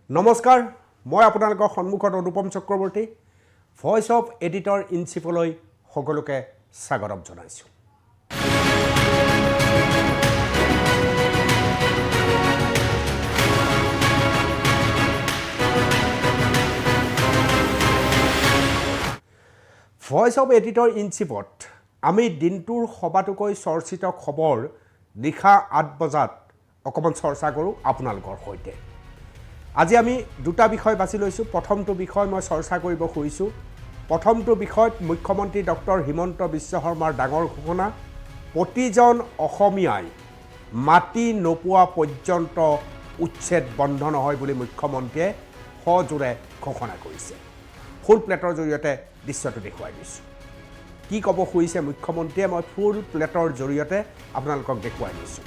নমস্কাৰ মই আপোনালোকৰ সন্মুখত Anupam Chakraborty voice of editor in চিফলৈ সকলোকে স্বাগতম জনাইছোঁ ভয়েস অফ এডিটৰ ইন চিফত আমি দিনটোৰ সবাতোকৈ চৰ্চিত খবৰ নিশা ৮ বজাত অকমান চৰ্চা কৰোঁ আপোনালোকৰ সৈতে আজি আমি দুটা বিষয় বাছি লৈছোঁ প্ৰথমটো বিষয় মই চৰ্চা কৰিব খুজিছোঁ প্ৰথমটো বিষয়ত মুখ্যমন্ত্ৰী ডক্টৰ হিমন্ত বিশ্ব শৰ্মাৰ ডাঙৰ ঘোষণা প্ৰতিজন অসমীয়াই মাটি নোপোৱা পৰ্যন্ত উচ্ছেদ বন্ধ নহয় বুলি মুখ্যমন্ত্ৰীয়ে সজোৰে ঘোষণা কৰিছে ফুল প্লেটৰ জৰিয়তে দৃশ্যটো দেখুৱাই দিছোঁ কি ক'ব খুজিছে মুখ্যমন্ত্ৰীয়ে মই ফুল প্লেটৰ জৰিয়তে আপোনালোকক দেখুৱাই দিছোঁ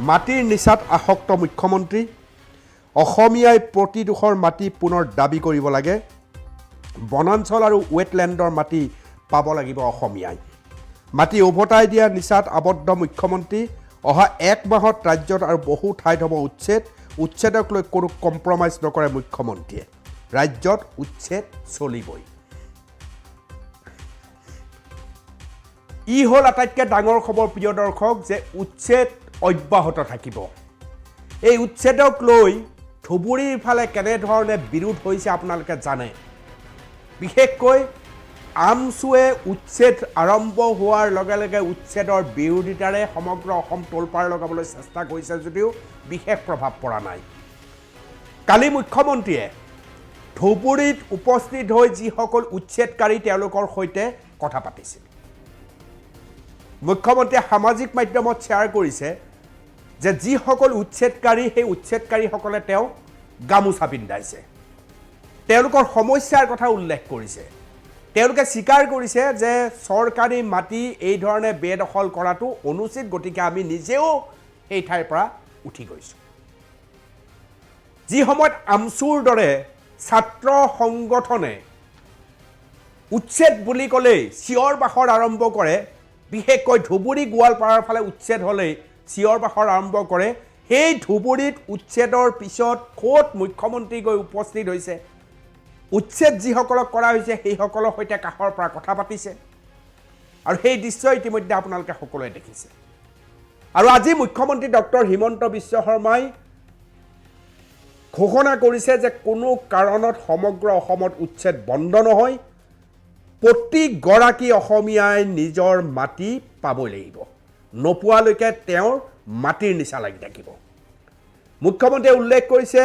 মাটিৰ নিচাত আসক্ত মুখ্যমন্ত্ৰী অসমীয়াই প্ৰতিডোখৰ মাটি পুনৰ দাবী কৰিব লাগে বনাঞ্চল আৰু ৱেটলেণ্ডৰ মাটি পাব লাগিব অসমীয়াই মাটি উভতাই দিয়া নিচাত আবদ্ধ মুখ্যমন্ত্ৰী অহা এক মাহত ৰাজ্যত আৰু বহু ঠাইত হ'ব উচ্ছেদক লৈ কোনো কম্প্ৰমাইজ নকৰে মুখ্যমন্ত্ৰীয়ে ৰাজ্যত উচ্ছেদ চলিবই ই হ'ল আটাইতকৈ ডাঙৰ খবৰ প্ৰিয় দৰ্শক যে উচ্ছেদ অব্যাহত থাকিব এই উচ্ছেদক লৈ ধুবুৰীৰ ফালে কেনেধৰণে বিৰোধ হৈছে আপোনালোকে জানে বিশেষকৈ আমছুৱে উচ্ছেদ আৰম্ভ হোৱাৰ লগে লগে উচ্ছেদৰ বিৰোধিতাৰে সমগ্ৰ অসম তোলপাৰ লগাবলৈ চেষ্টা কৰিছে যদিও বিশেষ প্ৰভাৱ পৰা নাই কালি মুখ্যমন্ত্ৰীয়ে ধুবুৰীত উপস্থিত হৈ যিসকল উচ্ছেদকাৰী তেওঁলোকৰ সৈতে কথা পাতিছিল মুখ্যমন্ত্ৰীয়ে সামাজিক মাধ্যমত শ্বেয়াৰ কৰিছে যে যিসকল উচ্ছেদকাৰী সেই উচ্ছেদকাৰীসকলে তেওঁ গামোচা পিন্ধাইছে তেওঁলোকৰ সমস্যাৰ কথা উল্লেখ কৰিছে তেওঁলোকে স্বীকাৰ কৰিছে যে চৰকাৰী মাটি এই ধৰণে বেদখল কৰাটো অনুচিত গতিকে আমি নিজেও এই ঠাইৰ পৰা উঠি গৈছোঁ যি সময়ত আমছুৰ দৰে ছাত্ৰ সংগঠনে উচ্ছেদ বুলি ক'লেই চিঞৰ বাখৰ আৰম্ভ কৰে বিশেষকৈ ধুবুৰী গোৱালপাৰাৰ ফালে উচ্ছেদ হ'লেই চিঞৰ বাখৰ আৰম্ভ কৰে সেই ধুবুৰীত উচ্ছেদৰ পিছত ক'ত মুখ্যমন্ত্ৰী গৈ উপস্থিত হৈছে উচ্ছেদ যিসকলক কৰা হৈছে সেইসকলৰ সৈতে কাষৰ পৰা কথা পাতিছে আৰু সেই দৃশ্য ইতিমধ্যে আপোনালোকে সকলোৱে দেখিছে আৰু আজি মুখ্যমন্ত্ৰী ডক্টৰ হিমন্ত বিশ্ব শৰ্মাই ঘোষণা কৰিছে যে কোনো কাৰণত সমগ্ৰ অসমত উচ্ছেদ বন্ধ নহয় প্ৰতিগৰাকী অসমীয়াই নিজৰ মাটি পাব লাগিব নোপোৱালৈকে তেওঁৰ মাটিৰ নিচা লাগি থাকিব মুখ্যমন্ত্ৰীয়ে উল্লেখ কৰিছে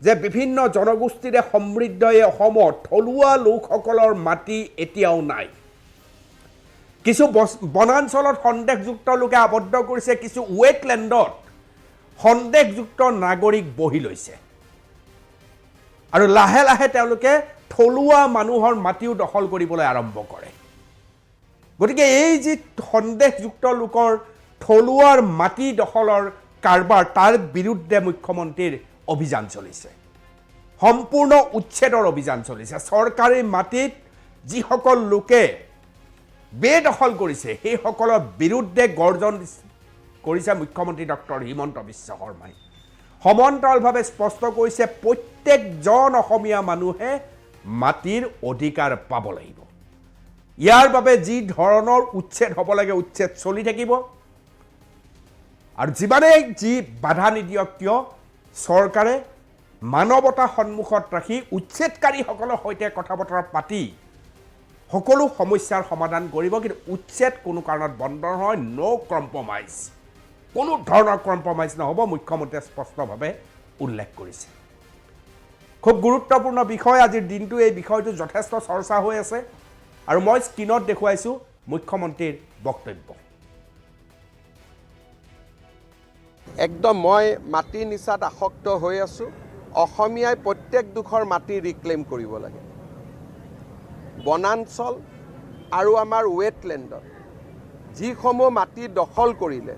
যে বিভিন্ন জনগোষ্ঠীৰে সমৃদ্ধ এই অসমত থলুৱা লোকসকলৰ মাটি এতিয়াও নাই কিছু বনাঞ্চলত সন্দেহযুক্ত লোকে আবদ্ধ কৰিছে কিছু ৱেটলেণ্ডত সন্দেহযুক্ত নাগৰিক বহি লৈছে আৰু লাহে লাহে তেওঁলোকে থলুৱা মানুহৰ মাটিও দখল কৰিবলৈ আৰম্ভ কৰে গতিকে এই যি সন্দেহযুক্ত লোকৰ থলুৱাৰ মাটি দখলৰ কাৰবাৰ তাৰ বিৰুদ্ধে মুখ্যমন্ত্ৰীৰ অভিযান চলিছে সম্পূৰ্ণ উচ্ছেদৰ অভিযান চলিছে চৰকাৰী মাটিত যিসকল লোকে বেদখল কৰিছে সেইসকলৰ বিৰুদ্ধে গৰ্জন কৰিছে মুখ্যমন্ত্ৰী ডক্টৰ হিমন্ত বিশ্ব শৰ্মাই সমান্তৰালভাৱে স্পষ্ট কৰিছে প্ৰত্যেকজন অসমীয়া মানুহে মাটিৰ অধিকাৰ পাব লাগিব ইয়াৰ বাবে যি ধৰণৰ উচ্ছেদ হ'ব লাগে উচ্ছেদ চলি থাকিব আৰু যিমানেই যি বাধা নিদিয়ক কিয় চৰকাৰে মানৱতা সন্মুখত ৰাখি উচ্ছেদকাৰীসকলৰ সৈতে কথা বতৰা পাতি সকলো সমস্যাৰ সমাধান কৰিব কিন্তু উচ্ছেদ কোনো কাৰণত বন্ধ নহয় নো কম্প্ৰমাইজ কোনো ধৰণৰ কম্প্ৰমাইজ নহ'ব মুখ্যমন্ত্ৰীয়ে স্পষ্টভাৱে উল্লেখ কৰিছে খুব গুৰুত্বপূৰ্ণ বিষয় আজিৰ দিনটো এই বিষয়টো যথেষ্ট চৰ্চা হৈ আছে আৰু মই স্ক্ৰীনত দেখুৱাইছোঁ মুখ্যমন্ত্ৰীৰ বক্তব্য একদম মই মাটি নিচাত আসক্ত হৈ আছোঁ অসমীয়াই প্ৰত্যেকডোখৰ মাটি ৰিক্লেইম কৰিব লাগে বনাঞ্চল আৰু আমাৰ ৱেটলেণ্ডত যিসমূহ মাটি দখল কৰিলে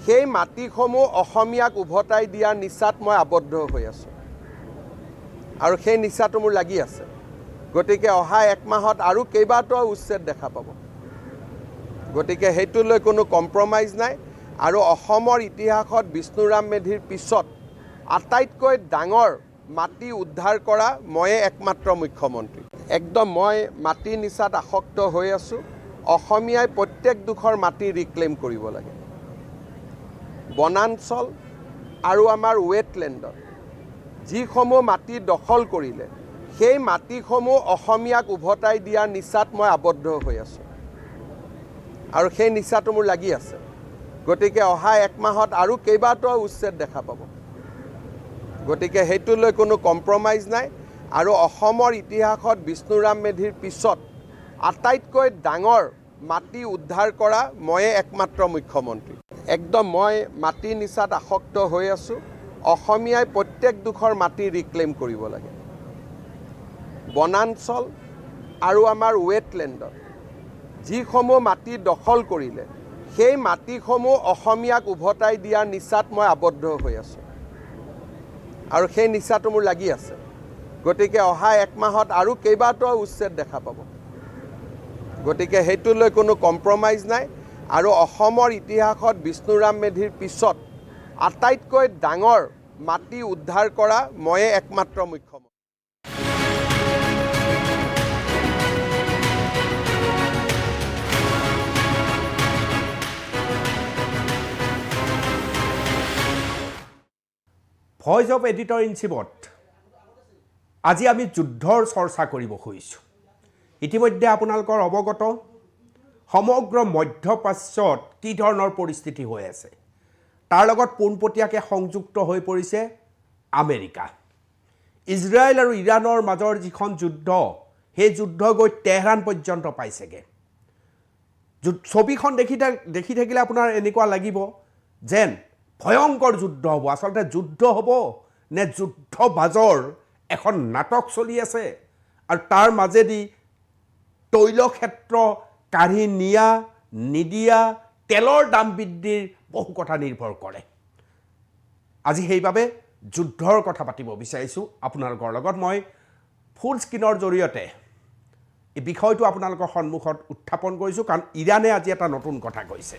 সেই মাটিসমূহ অসমীয়াক উভতাই দিয়াৰ নিচাত মই আবদ্ধ হৈ আছোঁ আৰু সেই নিচাটো মোৰ লাগি আছে গতিকে অহা এক মাহত আৰু কেইবাটাও উচ্ছেদ দেখা পাব গতিকে সেইটো লৈ কোনো কম্প্ৰমাইজ নাই আৰু অসমৰ ইতিহাসত বিষ্ণুৰাম মেধিৰ পিছত আটাইতকৈ ডাঙৰ মাটি উদ্ধাৰ কৰা ময়ে একমাত্ৰ মুখ্যমন্ত্ৰী। একদম মই মাটিৰ নিচাত আসক্ত হৈ আছোঁ। অসমীয়াই প্ৰত্যেকডোখৰ মাটি ৰিক্লেইম কৰিব লাগে। বনাঞ্চল আৰু আমাৰ ৱেটলেণ্ডত যিসমূহ মাটি দখল কৰিলে সেই মাটিসমূহ অসমীয়াক উভতাই দিয়াৰ নিচাত মই আবদ্ধ হৈ আছোঁ আৰু সেই নিচাটো মোৰ লাগি আছে। গতিকে অহা এক মাহত আৰু কেইবাটাও উচ্ছেদ দেখা পাব। গতিকে সেইটোলৈ কোনো কম্প্ৰমাইজ নাই আৰু অসমৰ ইতিহাসত বিষ্ণুৰাম মেধিৰ পিছত আটাইতকৈ ডাঙৰ মাটি উদ্ধাৰ কৰা ময়ে একমাত্ৰ মুখ্যমন্ত্ৰী। একদম মই মাটিৰ নিচাত আসক্ত হৈ আছোঁ। অসমীয়াই প্ৰত্যেকডোখৰ মাটি ৰিক্লেইম কৰিব লাগে। বনাঞ্চল আৰু আমাৰ ৱেটলেণ্ডত যিসমূহ মাটি দখল কৰিলে সেই মাটিসমূহ অসমীয়াক উভতাই দিয়াৰ নিচাত মই আবদ্ধ হৈ আছোঁ আৰু সেই নিচাটো মোৰ লাগি আছে। গতিকে অহা এক মাহত আৰু কেইবাটাও উচ্ছেদ দেখা পাব। গতিকে সেইটোলৈ কোনো কম্প্ৰমাইজ নাই আৰু অসমৰ ইতিহাসত বিষ্ণুৰাম মেধিৰ পিছত আটাইতকৈ ডাঙৰ মাটি উদ্ধাৰ কৰা ময়ে একমাত্ৰ মুখ্যমন্ত্ৰী। ভইচ অফ এডিটৰ ইন চিফত আজি আমি যুদ্ধৰ চৰ্চা কৰিব খুজিছোঁ। ইতিমধ্যে আপোনালোকৰ অৱগত সমগ্ৰ মধ্যপ্ৰাচ্যত কি ধৰণৰ পৰিস্থিতি হৈ আছে, তাৰ লগত পোনপটীয়াকৈ সংযুক্ত হৈ পৰিছে আমেৰিকা। ইজৰাইল আৰু ইৰাণৰ মাজৰ যিখন যুদ্ধ, সেই যুদ্ধ গৈ তেহৰাণ পৰ্যন্ত পাইছেগৈ। ছবিখন দেখি থাকিলে আপোনাৰ এনেকুৱা লাগিব যেন ভয়ংকৰ যুদ্ধ হ'ব। আচলতে যুদ্ধ হ'ব নে যুদ্ধ বাজৰ এখন নাটক চলি আছে আৰু তাৰ মাজেদি তৈল ক্ষেত্ৰ কাঢ়ি নিয়া নিদিয়া, তেলৰ দাম বৃদ্ধিৰ বহু কথা নিৰ্ভৰ কৰে। আজি সেইবাবে যুদ্ধৰ কথা পাতিব বিচাৰিছোঁ আপোনালোকৰ লগত। মই ফুল স্ক্ৰীনৰ জৰিয়তে এই বিষয়টো আপোনালোকৰ সন্মুখত উত্থাপন কৰিছোঁ, কাৰণ ইৰাণে আজি এটা নতুন কথা কৈছে।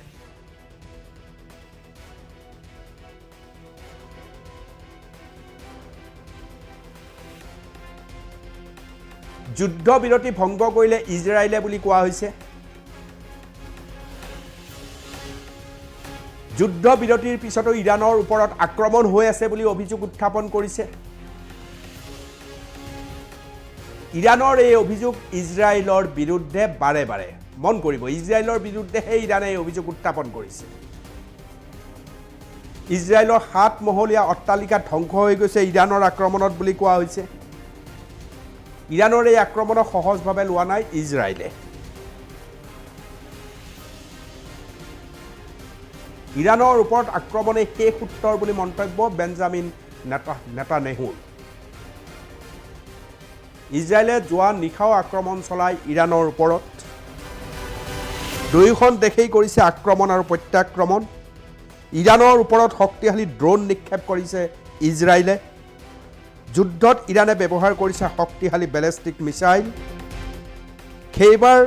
যুদ্ধ বিৰতি ভংগ কৰিলে ইজৰাইলে বুলি কোৱা হৈছে। যুদ্ধ বিৰতিৰ পিছতো ইৰাণৰ ওপৰত আক্ৰমণ হৈ আছে বুলি অভিযোগ উত্থাপন কৰিছে। ইৰাণৰ এই অভিযোগ ইজৰাইলৰ বিৰুদ্ধে বাৰে বাৰে, মন কৰিব, ইজৰাইলৰ বিৰুদ্ধেহে ইৰাণে এই অভিযোগ উত্থাপন কৰিছে। ইজৰাইলৰ 7 মহলীয়া অট্টালিকা ধ্বংস হৈ গৈছে ইৰাণৰ আক্ৰমণত বুলি কোৱা হৈছে। ইৰাণৰ এই আক্ৰমণক সহজভাৱে লোৱা নাই ইজৰাইলে। ইৰাণৰ ওপৰত আক্ৰমণে শেষ উত্তৰ বুলি মন্তব্য বেঞ্জামিন নেতানেহুৰ। ইজৰাইলে যোৱা নিশাও আক্ৰমণ চলায় ইৰাণৰ ওপৰত। দুয়োখন দেশেই কৰিছে আক্ৰমণ আৰু প্ৰত্যাক্ৰমণ। ইৰাণৰ ওপৰত শক্তিশালী ড্ৰোন নিক্ষেপ কৰিছে ইজৰাইলে। যুদ্ধত ইৰাণে ব্যৱহাৰ কৰিছে শক্তিশালী বেলিষ্টিক মিছাইল। সেইবাৰ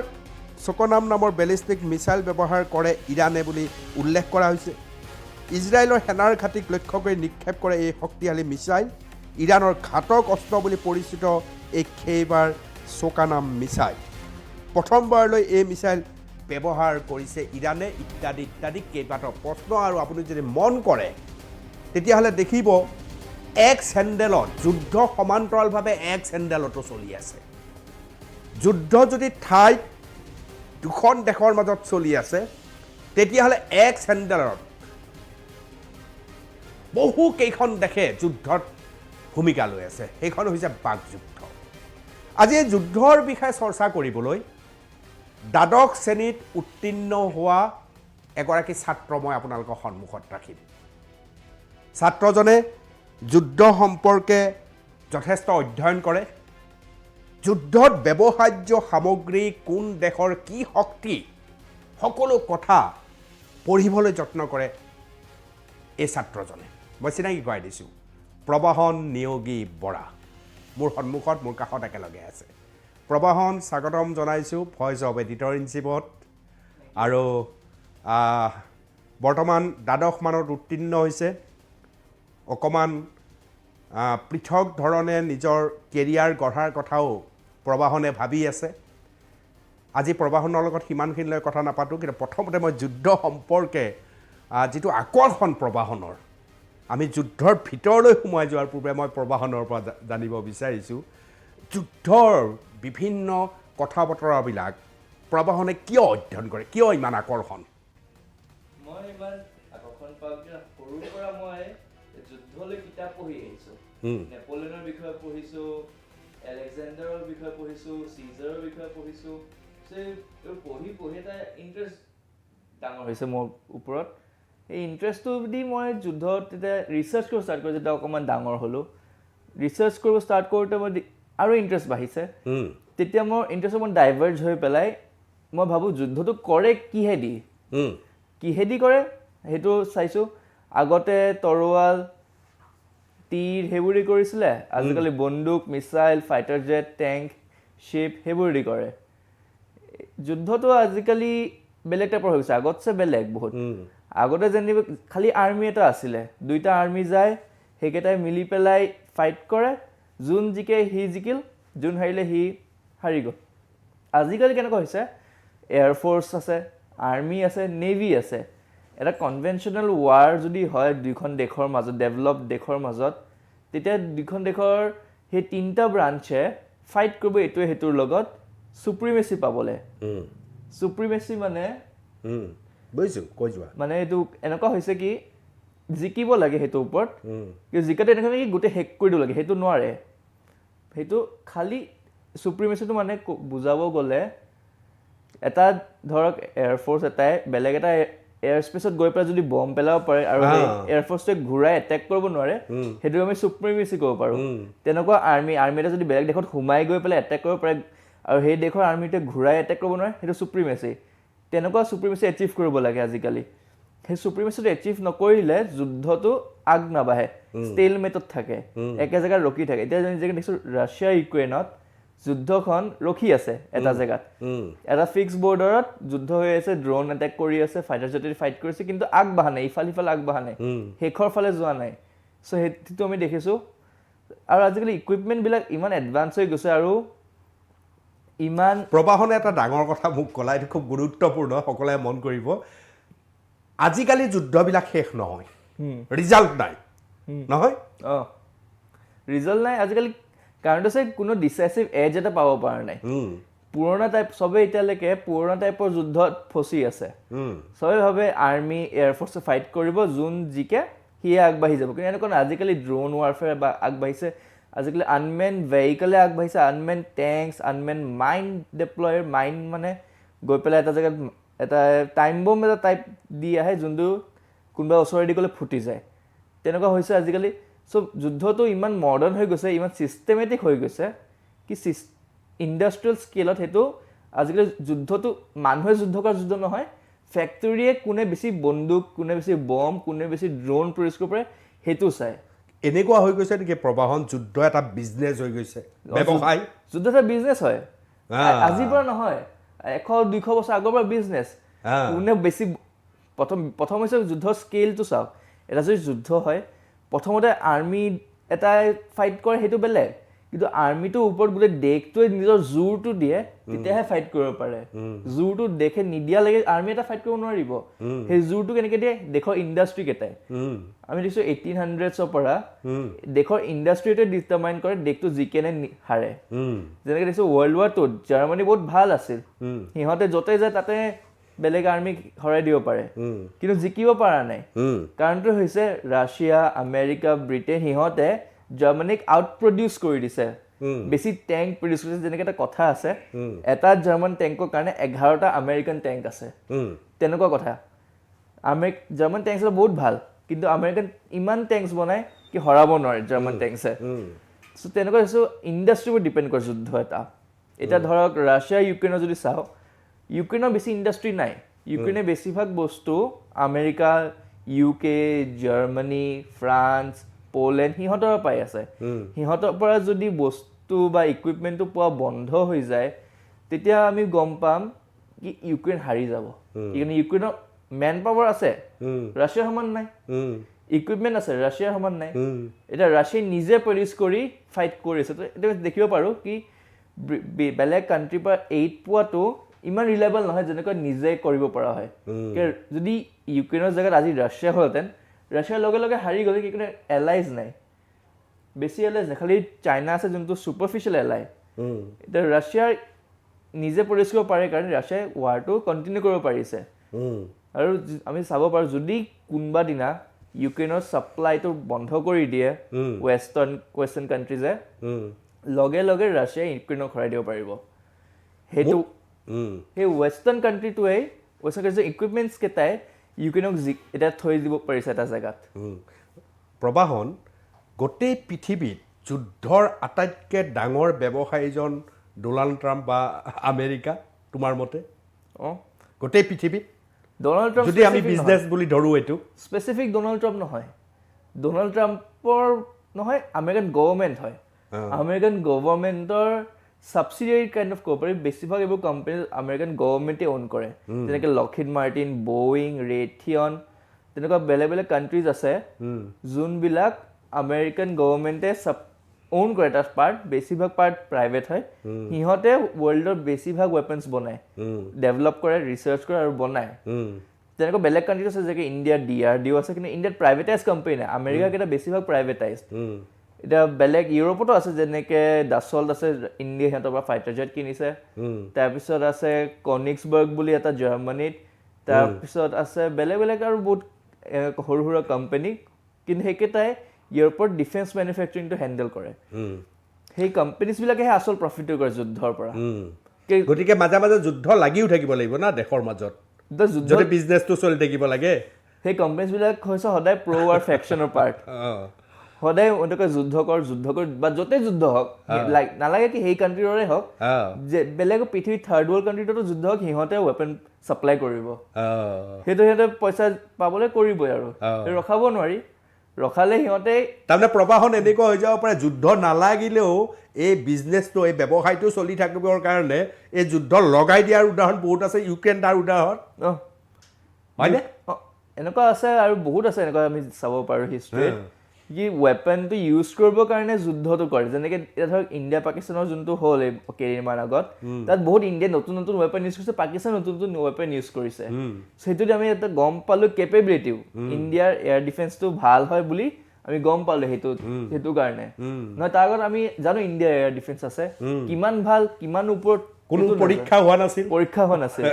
চকনাম নামৰ বেলিষ্টিক মিছাইল ব্যৱহাৰ কৰে ইৰাণে বুলি উল্লেখ কৰা হৈছে। ইজৰাইলৰ সেনাৰ ঘাটিক লক্ষ্য কৰি নিক্ষেপ কৰে এই শক্তিশালী মিছাইল। ইৰাণৰ ঘাতক অস্ত্ৰ বুলি পৰিচিত এই সেইবাৰ চকনাম মিছাইল প্ৰথমবাৰলৈ এই মিছাইল ব্যৱহাৰ কৰিছে ইৰাণে, ইত্যাদি ইত্যাদি কেইবাটাও প্ৰশ্ন। আৰু আপুনি যদি মন কৰে তেতিয়াহ'লে দেখিব এক চেণ্ডেলত যুদ্ধ সমান্তৰালভাৱে এক চেণ্ডেলতো চলি আছে। যুদ্ধ যদি ঠাইত দুখন দেশৰ মাজত চলি আছে, তেতিয়াহ'লে এক চেণ্ডেলত বহু কেইখন দেশে যুদ্ধত ভূমিকা লৈ আছে। সেইখন হৈছে বাকযুদ্ধ। আজি এই যুদ্ধৰ বিষয়ে চৰ্চা কৰিবলৈ দ্বাদশ শ্ৰেণীত উত্তীৰ্ণ হোৱা এগৰাকী ছাত্ৰ মই আপোনালোকৰ সন্মুখত ৰাখিম। ছাত্ৰজনে যুদ্ধ সম্পৰ্কে যথেষ্ট অধ্যয়ন কৰে। যুদ্ধত ব্যৱহাৰ্য সামগ্ৰী, কোন দেশৰ কি শক্তি, সকলো কথা পঢ়িবলৈ যত্ন কৰে এই ছাত্ৰজনে। মই চিনাকি কৰাই দিছোঁ, প্ৰবাহন নিয়োগী বৰা মোৰ সন্মুখত, মোৰ কাষত একেলগে আছে। প্ৰবাহন, স্বাগতম জনাইছোঁ ভইচ অফ এডিটৰ ইন চিফত। আৰু বৰ্তমান দ্বাদশ মানত উত্তীৰ্ণ হৈছে। অকণমান পৃথক ধৰণে নিজৰ কেৰিয়াৰ গঢ়াৰ কথাও প্ৰবাহনে ভাবি আছে আজি প্ৰবাহনৰ লগত সিমানখিনিলৈ কথা নাপাতোঁ কিন্তু প্ৰথমতে মই যুদ্ধ সম্পৰ্কে যিটো আকৰ্ষণ প্ৰবাহনৰ আমি যুদ্ধৰ ভিতৰলৈ সোমাই যোৱাৰ পূৰ্বে মই প্ৰবাহনৰ পৰা জানিব বিচাৰিছোঁ যুদ্ধৰ বিভিন্ন কথা বতৰাবিলাক প্ৰবাহনে কিয় অধ্যয়ন কৰে কিয় ইমান আকৰ্ষণ মই ইমান আকৰ্ষণ পাওঁ যে সৰুৰ পৰা মই যুদ্ধলৈ কিতাপ পঢ়ি আহিছোঁ নেপোলিয়নৰ বিষয়ে পঢ়িছোঁ এলেকজেণ্ডাৰৰ বিষয়ে পঢ়িছোঁ চিজাৰৰ বিষয়ে পঢ়িছোঁ পঢ়ি এটা ইণ্টাৰেষ্ট ডাঙৰ হৈছে মোৰ ওপৰত এই ইণ্টাৰেষ্টটো দি মই যুদ্ধত তেতিয়া ৰিচাৰ্চ কৰিব ষ্টাৰ্ট কৰিছোঁ যেতিয়া অকণমান ডাঙৰ হ'লোঁ ৰিচাৰ্চ কৰিব ষ্টাৰ্ট কৰোঁতে মই আৰু ইণ্টাৰেষ্ট বাঢ়িছে তেতিয়া মোৰ ইণ্টাৰেষ্ট অকণমান ডাইভাৰ্জ হৈ পেলাই মই ভাবোঁ যুদ্ধটো কৰে কিহেদি কৰে সেইটো চাইছোঁ আগতে তৰোৱাল তীৰ সেইবোৰেই কৰিছিলে আজিকালি বন্দুক missile fighter jet tank ship সেইবোৰেদি কৰে যুদ্ধটো আজিকালি বেলেগ টাইপৰ হৈ গৈছে আগতছে বেলেগ বহুত আগতে যেনিবা খালি আৰ্মি এটা আছিলে দুইটা আৰ্মি যায় সেইকেইটাই মিলি পেলাই ফাইট কৰে যোন জিকে সি জিকিল যোন হাৰিলে সি হাৰি গ'ল আজিকালি কেনেকুৱা হৈছে এয়াৰফ'ৰ্চ আছে আৰ্মি আছে নেভি আছে এটা কনভেনশ্যনেল ৱাৰ যদি হয় দুইখন দেশৰ মাজত ডেভেলপ দেশৰ মাজত তেতিয়া দুইখন দেশৰ সেই তিনিটা ব্ৰাঞ্চে ফাইট কৰিব এইটোৱে সেইটোৰ লগত সুপ্ৰিমেচি পাবলৈ সুপ্ৰিমেচি মানে বুজিছোঁ কৈ যোৱা মানে এইটো এনেকুৱা হৈছে কি জিকিব লাগে সেইটোৰ ওপৰত কিন্তু জিকাটো এনেকুৱা কি গোটেই শেষ কৰি দিব লাগে সেইটো নোৱাৰে সেইটো খালি সুপ্ৰিমেচিটো মানে বুজাব গ'লে এটা ধৰক এয়াৰফ'ৰ্চ এটাই বেলেগ এটা এয়াৰ স্পেচত গৈ পেলাই যদি বম্ব পেলাব পাৰে আৰু সেই এয়াৰফ'ৰ্চটোৱে ঘূৰাই এটেক কৰিব নোৱাৰে সেইটো আমি সুপ্ৰিমেচি ক'ব পাৰোঁ তেনেকুৱা আৰ্মি এটা যদি বেলেগ দেশত সোমাই গৈ পেলাই এটেক কৰিব পাৰে আৰু সেই দেশৰ আৰ্মিটোৱে ঘূৰাই এটেক কৰিব নোৱাৰে সেইটো সুপ্ৰিমেচি তেনেকুৱা সুপ্ৰিমেচি এচিভ কৰিব লাগে আজিকালি সেই সুপ্ৰিমেচিটো এচিভ নকৰিলে যুদ্ধটো আগ নাবাঢ়ে ষ্টেলমেটত থাকে একে জেগাত ৰখি থাকে এতিয়া যেনেকৈ দেখিছোঁ ৰাছিয়া ইউক্ৰেইনত যুদ্ধখন ৰখি আছে এটা জেগাত এটা ফিক্স বৰ্ডাৰত যুদ্ধ হৈ আছে ড্ৰোন এটেক কৰি আছে ফাইটাৰ জেটেদি ফাইট কৰিছে কিন্তু আগবাঢ়া নাই ইফাল সিফাল আগবাঢ়া নাই শেষৰ ফালে যোৱা নাই চ' সেইটো আমি দেখিছোঁ আৰু আজিকালি ইকুইপমেণ্টবিলাক ইমান এডভান্স হৈ গৈছে আৰু ইমান প্ৰবাহনে এটা ডাঙৰ কথা মোক ক'লা এইটো খুব গুৰুত্বপূৰ্ণ সকলোৱে মন কৰিব আজিকালি যুদ্ধবিলাক শেষ নহয় ৰিজাল্ট নাই নহয় অঁ ৰিজাল্ট নাই আজিকালি কাৰণটো হৈছে কোনো ডিচাইচিভ এজ এটা পাব পৰা নাই পুৰণা টাইপ চবেই এতিয়ালৈকে পুৰণা টাইপৰ যুদ্ধত ফচি আছে চবেই ভাবে আৰ্মি এয়াৰফ'ৰ্চে ফাইট কৰিব যোন জিকে সিয়ে আগবাঢ়ি যাব কিন্তু এনেকুৱা নহয় আজিকালি ড্ৰোন ৱাৰফেয়াৰ আগবাঢ়িছে আজিকালি আনমেন ভেহিকলে আগবাঢ়িছে আনমেন টেংকছ আনমেন মাইন ডেপ্লয়াৰ মাইন মানে গৈ পেলাই এটা জেগাত এটা টাইম বম এটা টাইপ দি আহে যোনটো কোনোবা ওচৰেদি গ'লে ফুটি যায় তেনেকুৱা হৈছে আজিকালি চ' যুদ্ধটো ইমান মডাৰ্ণ হৈ গৈছে ইমান ছিষ্টেমেটিক হৈ গৈছে কি ইণ্ডাষ্ট্ৰিয়েল স্কেলত সেইটো আজিকালি যুদ্ধটো মানুহে যুদ্ধ কৰা যুদ্ধ নহয় ফেক্টৰীয়ে কোনে বেছি বন্দুক কোনে বেছি বম কোনে বেছি ড্ৰোন প্ৰডিউচ কৰিব পাৰে সেইটো চায় এনেকুৱা হৈ গৈছে নেকি প্ৰবাহন যুদ্ধ এটা বিজনেছ হৈ গৈছে ব্যৱসায় যুদ্ধ এটা বিজনেছ হয় আজিৰ পৰা নহয় 100-200 বছৰ আগৰ পৰা বিজনেছ কোনে বেছি প্ৰথম হৈছে যুদ্ধৰ স্কেলটো চাওক এটা যদি যুদ্ধ হয় প্ৰথমতে আৰ্মি এটাই ফাইট কৰে সেইটো বেলেগ কিন্তু আৰ্মিটোৰ ওপৰত গোটেই দেশটোৱে নিজৰ জোৰটো দিয়ে তেতিয়াহে ফাইট কৰিব পাৰে জোৰটো দেশে নিদিয়ালৈকে আৰ্মি এটা ফাইট কৰিব নোৱাৰিব সেই জোৰটো কেনেকৈ দিয়ে দেশৰ ইণ্ডাষ্ট্ৰি কেইটাই আমি দেখিছোঁ 1800s পৰা দেশৰ ইণ্ডাষ্ট্ৰিটোৱে ডিটাৰমাইন কৰে দেশটো জিকেনে হাৰে যেনেকৈ দেখিছোঁ ৱৰ্ল্ড ৱাৰ 2 জাৰ্মানী বহুত ভাল আছিল সিহঁতে য'তে যায় তাতে বেলেগ আৰ্মিক হৰাই দিব পাৰে কিন্তু জিকিব পৰা নাই কাৰণটো হৈছে ৰাছিয়া আমেৰিকা ব্ৰিটেইন সিহঁতে জাৰ্মানীক আউট প্ৰডিউচ কৰি দিছে বেছি টেংক প্ৰডিউচ কৰিছে যেনেকৈ এটা কথা আছে এটা জাৰ্মান টেংকৰ কাৰণে 11টা আমেৰিকান টেংক আছে তেনেকুৱা কথা জাৰ্মান টেংকছ বহুত ভাল কিন্তু আমেৰিকান ইমান টেংকছ বনায় কি হৰাব নোৱাৰে জাৰ্মান টেংকছে চ' তেনেকুৱা হৈছে ইণ্ডাষ্ট্ৰিৰ ওপৰত ডিপেণ্ড কৰে যুদ্ধ এটা এতিয়া ধৰক ৰাছিয়া ইউক্ৰেইনৰ যদি চাওঁ ইউক্ৰেইনৰ বেছি ইণ্ডাষ্ট্ৰি নাই ইউক্ৰেইনে বেছিভাগ বস্তু America UK Germany France Poland সিহঁতৰ পৰা পাই আছে সিহঁতৰ পৰা যদি বস্তু বা ইকুইপমেণ্টটো পোৱা বন্ধ হৈ যায় তেতিয়া আমি গম পাম কি ইউক্ৰেইন হাৰি যাব কিন্তু ইউক্ৰেইনৰ মেন পাৱাৰ আছে ৰাছিয়াৰ সমান নাই ইকুইপমেণ্ট আছে ৰাছিয়াৰ সমান নাই এতিয়া ৰাছিয়াই নিজে প্ৰডিউচ কৰি ফাইট কৰিছে তো এতিয়া দেখিব পাৰোঁ কি বেলেগ কাণ্ট্ৰিৰ পৰা এইড পোৱাটো ইমান ৰিলায়েবল নহয় যেনেকৈ নিজে কৰিব পৰা হয় যদি ইউক্ৰেইনৰ জেগাত আজি ৰাছিয়া হ'লহেঁতেন ৰাছিয়াৰ লগে লগে হাৰি গ'লে কি কোনো এলাইজ নাই বেছি এলাইজ নাই খালি চাইনা আছে যোনটো ছুপাৰফিচিয়েল এলাই এতিয়া ৰাছিয়াৰ নিজে প্ৰডিউচ কৰিব পাৰে কাৰণে ৰাছিয়াই ৱাৰটো কণ্টিনিউ কৰিব পাৰিছে আৰু আমি চাব পাৰোঁ যদি কোনোবা দিনা ইউক্ৰেইনৰ ছাপ্লাইটো বন্ধ কৰি দিয়ে ৱেষ্টাৰ্ণ কাণ্ট্ৰিজে লগে লগে ৰাছিয়াই ইউক্ৰেইনক ঘূৰাই দিব পাৰিব সেইটো সেই ৱেষ্টাৰ্ণ কাণ্ট্ৰিটোৱে ৱেষ্টাৰ্ণ কাণ্ট্ৰিৰ ইকুইপমেণ্টছ কেইটাই ইউক্ৰেইনক এতিয়া থৈ দিব পাৰিছে এটা জেগাত প্ৰবাহন গোটেই পৃথিৱীত যুদ্ধৰ আটাইতকৈ ডাঙৰ ব্যৱসায়ীজন ডোনাল্ড ট্ৰাম্প বা আমেৰিকা তোমাৰ মতে অঁ গোটেই পৃথিৱীত ডোনাল্ড ট্ৰাম্প যদি আমি বিজনেছ বুলি ধৰোঁ এইটো স্পেচিফিক ডোনাল্ড ট্ৰাম্প নহয় ডোনাল্ড ট্ৰাম্পৰ নহয় আমেৰিকান গভৰ্ণমেণ্ট হয় আমেৰিকান গভৰ্ণমেণ্টৰ ছাবচিডিয়াৰী কাইণ্ড অফ ক'ব পাৰি বেছিভাগ এইবোৰ কোম্পানী আমেৰিকান গভৰ্ণমেণ্টে অ'ন কৰে যেনেকৈ লকহিড মাৰ্টিন বয়িং ৰেথিয়ন তেনেকুৱা বেলেগ বেলেগ কাণ্ট্ৰিজ আছে যোনবিলাক আমেৰিকান গভৰ্ণমেণ্টে অ'ন কৰে তাত পাৰ্ট বেছিভাগ পাৰ্ট প্ৰাইভেট হয় সিহঁতে ৱৰ্ল্ডৰ বেছিভাগ ৱেপনছ বনায় ডেভেলপ কৰে ৰিচাৰ্চ কৰে আৰু বনায় তেনেকুৱা বেলেগ কাণ্ট্ৰিজ আছে যেনেকৈ ইণ্ডিয়াত DRDO আছে কিন্তু ইণ্ডিয়াত প্ৰাইভেটাইজ কোম্পানী নাই আমেৰিকাকেইটা বেছিভাগ প্ৰাইভেটাইজ এতিয়া বেলেগ ইউৰোপতো আছে যেনেকৈ ডাছল্ট আছে ইণ্ডিয়া সিহঁতৰ পৰা ফাইটাৰ জেট কিনিছে তাৰপিছত আছে কনিক্সবাৰ্গ বুলি এটা জাৰ্মানীত তাৰপিছত আছে বেলেগ বেলেগ আৰু বহুত সৰু সুৰা কোম্পানী কিন্তু সেইকেইটাই ইউৰোপৰ ডিফেন্স মেনুফেকচাৰিংটো হেণ্ডেল কৰে সেই কোম্পানীজবিলাকেহে আচল প্ৰফিটটো কৰে যুদ্ধৰ পৰা গতিকে মাজে মাজে যুদ্ধ লাগিও থাকিব লাগিব না দেশৰ মাজত যদি বিজনেছটো চলি থাকিব লাগে সেই কোম্পানীজবিলাক হৈছে সদায় প্ৰ' ৱাৰ ফেকশ্যনৰ পাৰ্ট সদায় এনেকৈ যুদ্ধ কৰ বা য'তেই যুদ্ধ হওক নালাগে কি সেই কাণ্ট্ৰিৰে হওক যে বেলেগ পৃথিৱীৰ থাৰ্ড ৱৰ্ল্ড কাণ্ট্ৰিটো যুদ্ধ হওক সিহঁতে ৱেপন ছাপ্লাই কৰিব সেইটো সিহঁতে পইচা পাবলৈ কৰিবই আৰু ৰখাব নোৱাৰি ৰখালে সিহঁতে তাৰমানে প্ৰবাহন এনেকুৱা হৈ যাব পাৰে যুদ্ধ নালাগিলেও এই বিজনেছটো এই ব্যৱসায়টো চলি থাকিবৰ কাৰণে এই যুদ্ধ লগাই দিয়াৰ উদাহৰণ বহুত আছে ইউক্ৰেইন তাৰ উদাহৰণ হয়নে এনেকুৱা আছে আৰু বহুত আছে এনেকুৱা আমি চাব পাৰোঁ হিষ্ট্ৰীত কি ৱেপনটো ইউজ কৰিবৰ কাৰণে যুদ্ধটো কৰে যেনেকৈ এতিয়া ধৰক ইণ্ডিয়া পাকিস্তানৰ যোনটো হ'ল এই কেইদিনমান আগত তাত বহুত ইণ্ডিয়াই নতুন নতুন ৱেপন ইউজ কৰিছে পাকিস্তান নতুন নতুন ৱেপন ইউজ কৰিছে সেইটোতে আমি এটা গম পালোঁ কেপেবিলিটিও ইণ্ডিয়াৰ এয়াৰ ডিফেন্সটো ভাল হয় বুলি আমি গম পালোঁ সেইটো কাৰণে নহয় তাৰ আগত আমি জানো ইণ্ডিয়াৰ এয়াৰ ডিফেন্স আছে কিমান ভাল কিমান ওপৰত কোনো পৰীক্ষা হোৱা নাছিল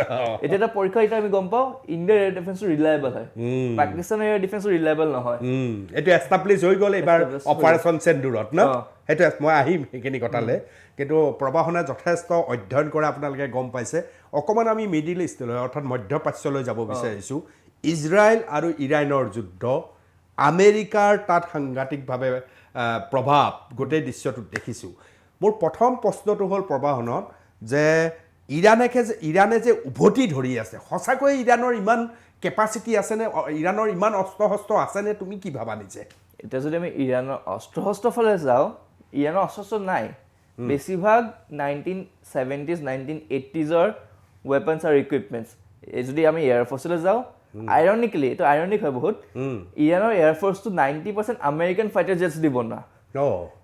এতিয়া এটা পৰীক্ষা এতিয়া আমি গম পাওঁ ইণ্ডিয়াৰ এয়াৰ ডিফেন্সটো ৰিলায়েবল হয় পাকিস্তানৰ এয়াৰ ডিফেন্সটো ৰিলায়েবল নহয় এইটো এষ্টাব্লিছ হৈ গ'ল এইবাৰ অপাৰেশ্যন চেন্দুৰত ন সেইটো মই আহিম সেইখিনি কথালৈ কিন্তু প্ৰবাহনে যথেষ্ট অধ্যয়ন কৰা আপোনালোকে গম পাইছে অকণমান আমি মিডিল ইষ্টলৈ অৰ্থাৎ মধ্যপ্ৰাচ্যলৈ যাব বিচাৰিছোঁ ইজৰাইল আৰু ইৰাণৰ যুদ্ধ আমেৰিকাৰ তাত সাংঘাতিকভাৱে প্ৰভাৱ গোটেই দৃশ্যটোত দেখিছোঁ মোৰ প্ৰথম প্ৰশ্নটো হ'ল প্ৰবাহনত যে ইৰাণে যে উভতি ধৰি আছে সঁচাকৈ ইৰাণৰ ইমান কেপাচিটি আছেনে ইৰাণৰ ইমান অস্ত্ৰ শস্ত্ৰ আছেনে তুমি কি ভাবা নিজে এতিয়া যদি আমি ইৰাণৰ অস্ত্ৰ শস্ত্ৰ ফালে যাওঁ ইৰাণৰ অস্ত্ৰ শস্ত্ৰ নাই বেছিভাগ 1970s 1980sৰ ৱেপনছ আৰু ইকুইপমেণ্টছ যদি আমি এয়াৰফ'ৰ্চলৈ যাওঁ আইৰনিকলি এইটো আইৰনিক হয় বহুত ইৰাণৰ এয়াৰফ'ৰ্চটো 90% আমেৰিকান ফাইটাৰ জেটছ দি বনোৱা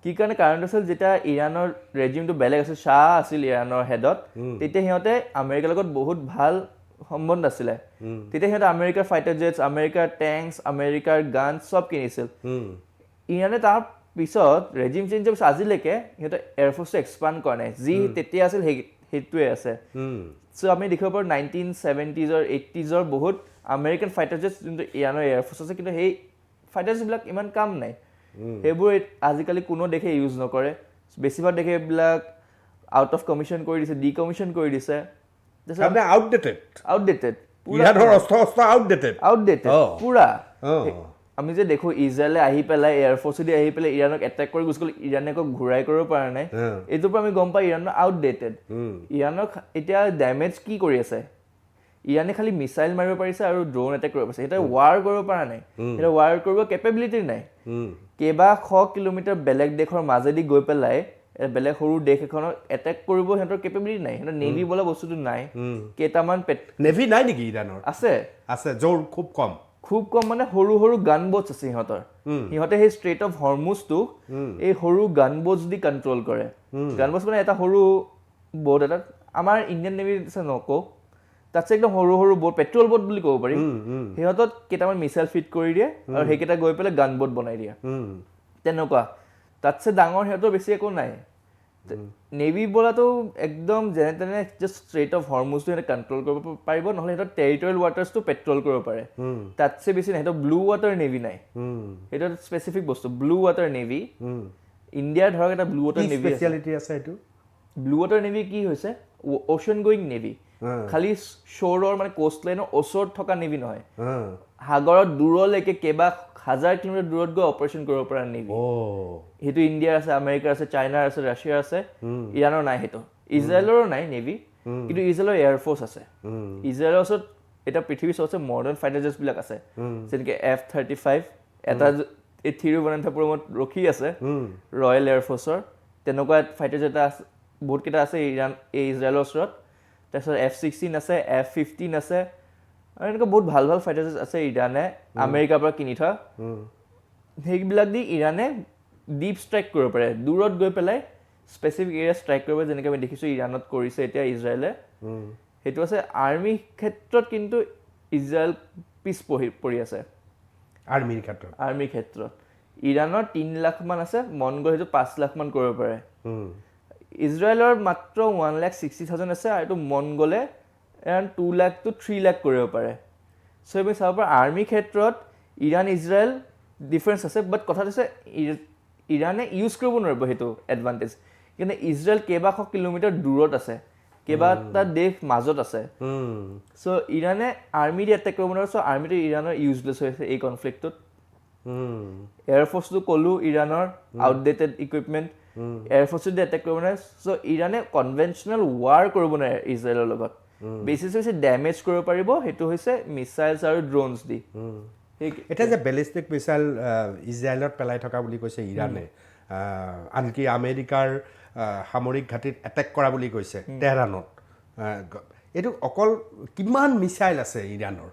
কি কাৰণে কাৰণটো আছিল যেতিয়া ইৰাণৰ ৰেজিমটো বেলেগ আছিল শ্বাহ আছিল ইৰাণৰ হেডত তেতিয়া সিহঁতে আমেৰিকাৰ লগত বহুত ভাল সম্বন্ধ আছিলে তেতিয়া সিহঁতে আমেৰিকাৰ ফাইটাৰ জেটছ আমেৰিকাৰ টেংকছ আমেৰিকাৰ গান চব কিনিছিল ইৰাণে তাৰ পিছত ৰেজিম চেঞ্জ হোৱাৰ পিছত আজিলৈকে সিহঁতে এয়াৰফ'ৰ্চটো এক্সপাণ্ড কৰা নাই যি তেতিয়া আছিল সেইটোৱে আছে চ' আমি দেখিব পাৰোঁ 1970sৰ 80sৰ বহুত আমেৰিকান ফাইটাৰ জেটছ যোনটো ইৰাণৰ এয়াৰফ'ৰ্চ আছে কিন্তু সেই ফাইটাৰ জেটছবিলাক ইমান কাম নাই সেইবোৰ আজিকালি কোনো দেশে ইউজ নকৰে বেছিভাগ দেশে এইবিলাক আউট অফ কমিশ্যন কৰি দিছে ডিকমিশ্যন কৰি দিছে আউটডেটেড পুৰা আমি যে দেখোঁ ইজৰাইলে আহি পেলাই এয়াৰফ'ৰ্চেদি আহি পেলাই ইৰাণক এটেক কৰি গুচি গ'ল ইৰাণে আকৌ ঘূৰাই কৰিব পৰা নাই এইটোৰ পৰা আমি গম পাওঁ ইৰাণৰ আউটডেটেড ইৰাণক এতিয়া ডেমেজ কি কৰি আছে ইৰাণে খালি মিছাইল মাৰিব পাৰিছে আৰু ড্ৰোন এটেক কৰিব পাৰিছে এতিয়া ৱাৰ কৰিব পৰা নাই এতিয়া ৱাৰ কৰিব কেপেবিলিটি নাই কেইবাশ কিলোমিটাৰ বেলেগ দেশৰ মাজেদি গৈ পেলাই বেলেগ সৰু দেশ এখনক এটেক কৰিব সিহঁতৰ কেপেবিলিটি নাই সিহঁতৰ নেভি বোলা বস্তুটো নাই কেইটামান নেভি নাই নেকি ইৰাণৰ আছে জোৰ খুব কম খুব কম মানে সৰু সৰু গান বোটছ আছে সিহঁতৰ সিহঁতে সেই ষ্ট্ৰেইট অফ হৰমুজটোক এই সৰু গান বোটছ দি কণ্ট্ৰল কৰে গান বোটছ মানে এটা সৰু বোট এটা আমাৰ ইণ্ডিয়ান নেভি আছে নকওঁ তাতছে একদম সৰু সৰু বোট পেট্ৰল বোট বুলি ক'ব পাৰি সিহঁতত কেইটামান মিছাইল ফিট কৰি দিয়ে আৰু সেইকেইটা গৈ পেলাই গান বোট বনাই দিয়ে তেনেকুৱা তাতছে ডাঙৰ সিহঁতৰ বেছি একো নাই নেভি বোলাটো একদম যেনে তেনে জাষ্ট ষ্ট্ৰেইট অফ হৰমুজটো সিহঁতে কণ্ট্ৰল কৰিব পাৰিব নহ'লে সিহঁতৰ টেৰিটৰিয়েল ৱাটাৰ্ছটো পেট্ৰল কৰিব পাৰে তাতছে বেছি নাই সিহঁতৰ ব্লু ৱাটাৰ নেভি নাই সেইটো স্পেচিফিক বস্তু ব্লু ৱাটাৰ নেভি ইণ্ডিয়াৰ ধৰক এটা ব্লু ৱাটাৰ নেভি স্পেচিয়েলিটি আছে এইটো ব্লু ৱাটাৰ নেভি কি হৈছে অ'চেন গোয়িং নেভি খালি শ্ব'ৰৰ মানে কোষ্ট লাইনৰ ওচৰত থকা নেভি নহয় সাগৰত দূৰলৈকে কেইবা হাজাৰ কিলোমিটাৰ দূৰত গৈ অপাৰেশ্যন কৰিব পৰা নেভি সেইটো ইণ্ডিয়াৰ আছে আমেৰিকাৰ আছে চাইনাৰ আছে ৰাছিয়াৰ আছে ইৰাণৰ নাই সেইটো ইজৰাইলৰো নাই নেভি কিন্তু ইজৰাইলৰ এয়াৰফ'ৰ্চ আছে ইজৰাইলৰ ওচৰত এতিয়া পৃথিৱীৰ চবতছে মডাৰ্ণ ফাইটাৰ জেটছবিলাক আছে যেনেকৈ F-35 এটা এই থিৰুৱনন্তপুৰমত ৰখি আছে ৰয়েল এয়াৰফ'ৰ্চৰ তেনেকুৱা ফাইটাৰ জেট আছে বহুতকেইটা আছে ইজৰাইলৰ ওচৰত তাৰপিছত F-16 আছে F-15 আছে আৰু এনেকুৱা বহুত ভাল ভাল ফাইটাৰ জেট আছে ইৰাণে আমেৰিকাৰ পৰা কিনি থোৱা সেইবিলাক দি ইৰাণে ডিপ ষ্ট্ৰাইক কৰিব পাৰে দূৰত গৈ পেলাই স্পেচিফিক এৰিয়া ষ্ট্ৰাইক কৰিব যেনেকৈ আমি দেখিছোঁ ইৰাণত কৰিছে এতিয়া ইজৰাইলে সেইটো আছে আৰ্মি ক্ষেত্ৰত কিন্তু ইজৰাইল পিছ পৰি আছে আৰ্মিৰ ক্ষেত্ৰত ইৰাণৰ 3 লাখ মান আছে মন গ'লে সেইটো 5 লাখ মান কৰিব পাৰে ইজৰাইলৰ মাত্ৰ 1,60,000 আছে আৰু এইটো মন গ'লে এৰাউণ্ড 2 লাখ to 3 লাখ কৰিব পাৰে চ' আমি চাব পাৰোঁ আৰ্মি ক্ষেত্ৰত ইৰাণ ইজৰাইল ডিফাৰেঞ্চ আছে বাট কথাটো হৈছে ইৰাণে ইউজ কৰিব নোৱাৰিব সেইটো এডভান্টেজ কিন্তু ইজৰাইল কেইবাশ কিলোমিটাৰ দূৰত আছে কেইবাটা দেশ মাজত আছে চ' ইৰাণে আৰ্মি দি এটেক কৰিব নোৱাৰে চ' আৰ্মিটো ইৰাণৰ ইউজলেছ হৈ আছে এই কনফ্লিক্টটোত এয়াৰফ'ৰ্চটো ক'লো ইৰাণৰ আউটডেটেড ইকুইপমেণ্ট এয়াৰফ'ৰ্চটো দি এটেক কৰিব নোৱাৰে চ' ইৰাণে কনভেনশ্যনেল ৱাৰ কৰিব নোৱাৰে ইজৰাইলৰ লগত বেছি ডেমেজ কৰিব পাৰিব সেইটো হৈছে মিছাইলছ আৰু ড্ৰোনছ দি এতিয়া যে বেলিষ্টিক মিছাইল ইজৰাইলত পেলাই থকা বুলি কৈছে ইৰাণে আনকি আমেৰিকাৰ সামৰিক ঘাটিত এটেক কৰা বুলি কৈছে তেহৰাণত এইটো অকল কিমান মিছাইল আছে ইৰাণৰ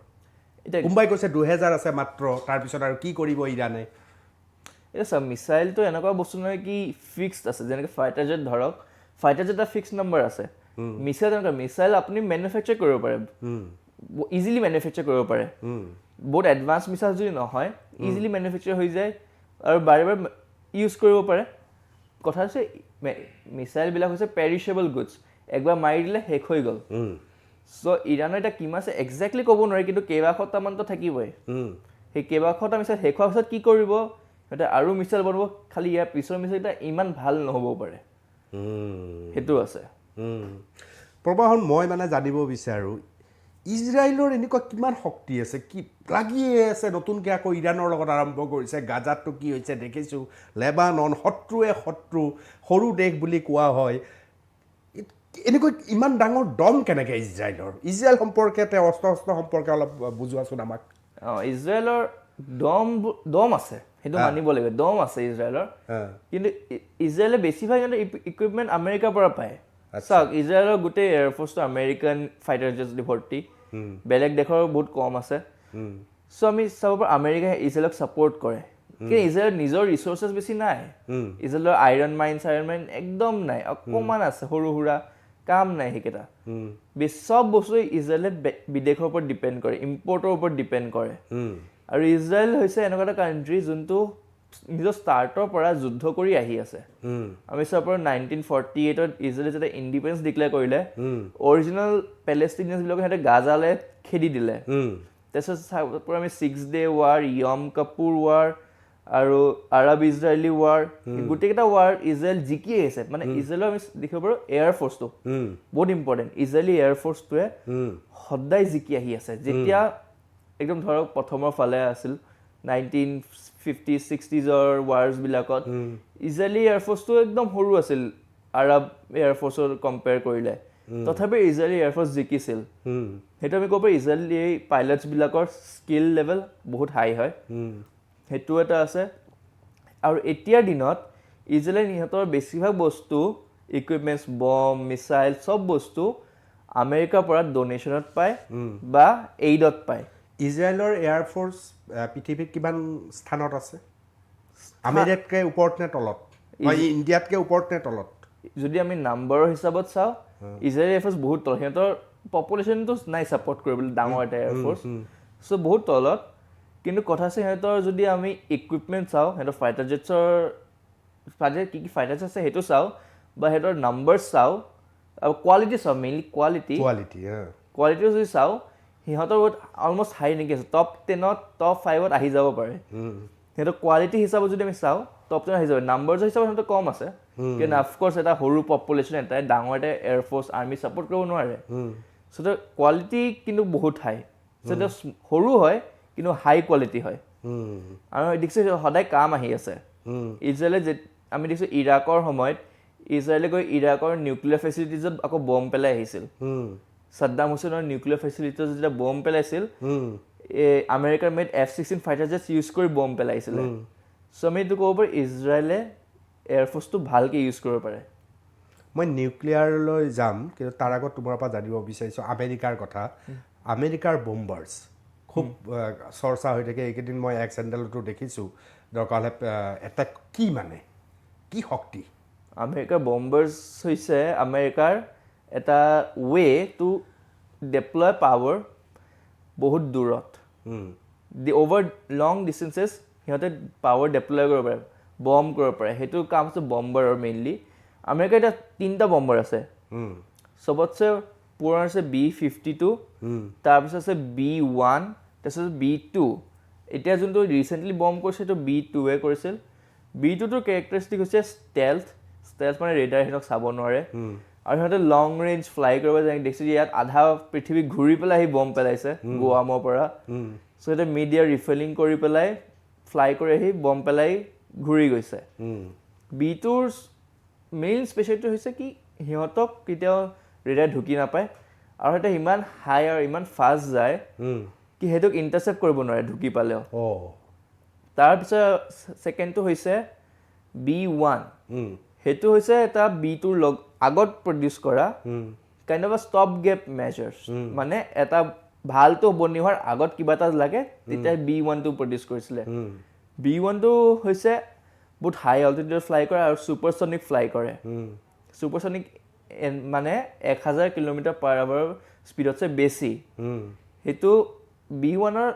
কোনোবাই কৈছে 2000 আছে মাত্ৰ তাৰপিছত আৰু কি কৰিব ইৰাণে এতিয়া চাওক মিছাইলটো এনেকুৱা বস্তু নহয় কি ফিক্সড আছে যেনেকৈ ফাইটাৰ জেট ধৰক ফাইটাৰ জেট এটা ফিক্সড নম্বৰ আছে মিছাইল তেনেকুৱা মিছাইল আপুনি মেনুফেকচাৰ কৰিব পাৰে ইজিলি মেনুফেকচাৰ কৰিব পাৰে বহুত এডভান্স মিছাইল যদি নহয় ইজিলি মেনুফেকচাৰ হৈ যায় আৰু বাৰে বাৰে ইউজ কৰিব পাৰে কথা হৈছে মিছাইলবিলাক হৈছে পেৰিছেবল গুডছ একবাৰ মাৰি দিলে শেষ হৈ গ'ল চ' ইৰাণৰ এতিয়া কিমান আছে একজেক্টলি ক'ব নোৱাৰি কিন্তু কেইবাশটামানতো থাকিবই সেই কেইবাশটা মিছাইল শেষ হোৱাৰ পিছত কি কৰিব সিহঁতে আৰু মিছাইল বনাব খালি ইয়াৰ পিছৰ মিছাইলকেইটা ইমান ভাল নহ'ব পাৰে সেইটো আছে প্ৰবাহন মই মানে জানিব বিচাৰোঁ ইজৰাইলৰ এনেকুৱা কিমান শক্তি আছে কি লাগিয়ে আছে নতুনকৈ আকৌ ইৰাণৰ লগত আৰম্ভ কৰিছে গাজাতটো কি হৈছে দেখিছোঁ লেবানন শত্ৰুৱে শত্ৰু সৰু দেশ বুলি কোৱা হয় এনেকৈ ইমান ডাঙৰ দম কেনেকৈ ইজৰাইল সম্পৰ্কে তেওঁ অস্ত্ৰ সম্পৰ্কে অলপ বুজোৱাচোন আমাক ইজৰাইলৰ দম আছে সেইটো মানিব লাগিব দম আছে ইজৰাইলৰ কিন্তু ইজৰাইলে বেছিভাগ ইকুইপমেণ্ট আমেৰিকাৰ পৰা পায় চাওক ইজৰাইলৰ গোটেই এয়াৰফ'ৰ্চটো আমেৰিকান ফাইটাৰ জেটছ দি ভৰ্তি বেলেগ দেশৰ বহুত কম আছে চ' আমি চাব পাৰোঁ আমেৰিকাই ইজৰাইলক ছাপৰ্ট কৰে কিন্তু ইজৰাইলৰ নিজৰ ৰিচৰ্চেছ বেছি নাই ইজৰাইলৰ আইৰণ মাইন একদম নাই অকণমান আছে সৰু সুৰা কাম নাই সেইকেইটা চব বস্তু ইজৰাইলে বিদেশৰ ওপৰত ডিপেণ্ড কৰে ইম্পৰ্টৰ ওপৰত ডিপেণ্ড কৰে আৰু ইজৰাইল হৈছে এনেকুৱা এটা কাণ্ট্ৰি যোনটো নিজৰ ষ্টাৰ্টৰ পৰা যুদ্ধ কৰি আহি আছে আমি চাব পাৰোঁ 1948ত ইজৰাইলে যেতিয়া ইণ্ডিপেণ্ডেঞ্চ ডিক্লেয়াৰ কৰিলে অৰিজিনেল পেলেষ্টিনিয়ানবিলাকক সিহঁতে গাজালৈ খেদি দিলে তাৰপিছত চাব পাৰোঁ আমি 6 Day War য়ম কাপুৰ ৱাৰ আৰু আৰব ইজৰাইলী ৱাৰ গোটেইকেইটা ৱাৰ ইজৰাইল জিকি আহিছে মানে ইজৰাইলৰ আমি দেখিব পাৰোঁ এয়াৰফ'ৰ্চটো বহুত ইম্পৰ্টেণ্ট ইজৰাইলী এয়াৰফ'ৰ্চটোৱে সদায় জিকি আহি আছে যেতিয়া একদম ধৰক প্ৰথমৰ ফালে আছিল 1950-60s ৱাৰ্ছবিলাকত ইজৰাইলী এয়াৰফ'ৰ্চটো একদম সৰু আছিল আৰব এয়াৰফ'ৰ্চৰ কম্পেয়াৰ কৰিলে তথাপি ইজৰাইলী এয়াৰফ'ৰ্চ জিকিছিল সেইটো আমি ক'ব পাৰোঁ ইজৰাইলী পাইলটছবিলাকৰ স্কিল লেভেল বহুত হাই হয় সেইটো এটা আছে আৰু এতিয়াৰ দিনত ইজৰাইলে সিহঁতৰ বেছিভাগ বস্তু ইকুইপমেণ্টছ বম মিছাইল চব বস্তু আমেৰিকাৰ পৰা ডনেশ্যনত পায় বা এইডত পায় ইজৰাইলৰ এয়াৰফ'ৰ্চ পৃথিৱীত কিমান স্থানত আছে আমেৰিকাতকৈ ওপৰত নে তলত ইণ্ডিয়াতকৈ ওপৰত নে তলত যদি আমি নাম্বাৰৰ হিচাপত চাওঁ ইজৰাইল এয়াৰফ'ৰ্চ বহুত তলত সিহঁতৰ পপুলেশ্যনটো নাই ছাপৰ্ট কৰিবলৈ ডাঙৰ এটা এয়াৰফ'ৰ্চ চ' বহুত তলত কিন্তু কথা আছে সিহঁতৰ যদি আমি ইকুইপমেণ্ট চাওঁ সিহঁতৰ ফাইটাৰ জেটছৰ কি কি ফাইটাৰ জেটছ আছে সেইটো চাওঁ বা সিহঁতৰ নাম্বাৰ্ছ চাওঁ আৰু কোৱালিটি চাওঁ মেইনলি কোৱালিটিও যদি চাওঁ সিহঁতৰ বহুত অলমষ্ট হাই নেকি আছে টপ 10ত টপ 5ত আহি যাব পাৰে সিহঁতৰ কোৱালিটি হিচাপত যদি আমি চাওঁ টপ 10 আহি যাব নাম্বাৰ্ছৰ হিচাপত সিহঁতৰ কম আছে কিন্তু অফক'ৰ্ছ এটা সৰু পপুলেশ্যন এটাই ডাঙৰ এটা এয়াৰফ'ৰ্চ আৰ্মি ছাপৰ্ট কৰিব নোৱাৰে চ' তাৰ কোৱালিটি কিন্তু বহুত হাই চ' সৰু হয় কিন্তু হাই কোৱালিটি হয় আৰু দেখিছোঁ সদায় কাম আহি আছে ইজৰাইলে আমি দেখিছোঁ ইৰাকৰ সময়ত ইজৰাইলে গৈ ইৰাকৰ নিউক্লিয়াৰ ফেচিলিটিজত আকৌ বম পেলাই আহিছিল ছাদ্দাম হুছেইনৰ নিউক্লিয়াৰ ফেচিলিটিজত যেতিয়া বম পেলাইছিল আমেৰিকাৰ মেড F-16 ফাইটাৰ জেটছ ইউজ কৰি বম পেলাইছিলে চ' আমি এইটো ক'ব পাৰোঁ ইজৰাইলে এয়াৰফ'ৰ্চটো ভালকৈ ইউজ কৰিব পাৰে মই নিউক্লিয়াৰলৈ যাম কিন্তু তাৰ আগত তোমাৰ পৰা জানিব বিচাৰিছোঁ আমেৰিকাৰ কথা আমেৰিকাৰ বম্বাৰ্ছ খুব চৰ্চা হৈ থাকে এইকেইদিন মই এক্স হেণ্ডেলতো দেখিছোঁ দৰকাৰ হ'লে এটেক কি মানে কি শক্তি আমেৰিকাৰ বম্বাৰ্ছ হৈছে আমেৰিকাৰ এটা ৱে টু ডেপ্লয় পাৱাৰ বহুত দূৰত অভাৰ লং ডিষ্টেঞ্চেছ সিহঁতে পাৱাৰ ডেপ্লয় কৰিব পাৰে বম কৰিব পাৰে সেইটো কাম হৈছে বম্বাৰৰ মেইনলি আমেৰিকাৰ এতিয়া 3টা বম্বাৰ আছে চবতছে পুৰণা আছে B-52 তাৰপিছত আছে B-1 তাৰপিছত B-2 এতিয়া যোনটো ৰিচেণ্টলি বম কৰিছে সেইটো B-2ৱে কৰিছিল B-2টোৰ কেৰেক্টাৰিষ্টিক হৈছে ষ্টেলথ মানে ৰেডাৰ সিহঁতক চাব নোৱাৰে আৰু সিহঁতে লং ৰেঞ্জ ফ্লাই কৰিব যেনেকৈ দেখিছোঁ ইয়াত আধা পৃথিৱী ঘূৰি পেলাই আহি বম পেলাইছে গুৱামৰ পৰা চ' সিহঁতে মিডিয়া ৰিফিলিং কৰি পেলাই ফ্লাই কৰি আহি বম পেলাই ঘূৰি গৈছে B-2ৰ মেইন স্পেচিয়েলিটি হৈছে কি সিহঁতক কেতিয়াও ৰেডাৰ ঢুকি নাপায় আৰু সিহঁতে ইমান হাই আৰু ইমান ফাষ্ট যায় কি সেইটোক ইণ্টাৰচেপ্ট কৰিব নোৱাৰে ঢুকি পালেও তাৰপিছত ছেকেণ্ডটো হৈছে B-1 সেইটো হৈছে এটা B-2ৰ আগত প্ৰডিউচ কৰা kind of a stop gap measures মানে এটা ভালটো বনি হোৱাৰ আগত কিবা এটা লাগে তেতিয়া B-1টো প্ৰডিউচ কৰিছিলে B-1টো হৈছে বহুত হাই অল্টিটিউডত ফ্লাই কৰে আৰু ছুপাৰছনিক ফ্লাই কৰে ছুপাৰছনিক মানে 1000 km/h স্পীডতছে বেছি সেইটো B-1ৰ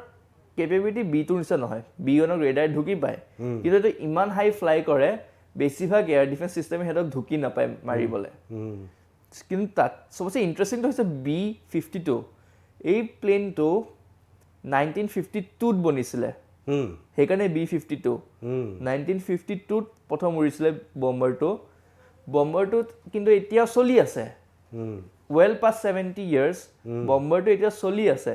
কেপেবিলিটি B-2ৰ নিচিনা নহয় B-1ক ৰেডাৰ ঢুকি পায় কিন্তু এইটো ইমান হাই ফ্লাই কৰে বেছিভাগ এয়াৰ ডিফেন্স চিষ্টেমে সিহঁতক ঢুকি নাপায় মাৰিবলৈ কিন্তু তাত চবচে ইণ্টাৰেষ্টিংটো হৈছে B-52 এই প্লেনটো 1952ত বনিছিলে সেইকাৰণে B-52 1952ত প্ৰথম উৰিছিলে বম্বাৰটোত কিন্তু এতিয়াও চলি আছে ৱেল পাছ 70 years বম্বাৰটো এতিয়া চলি আছে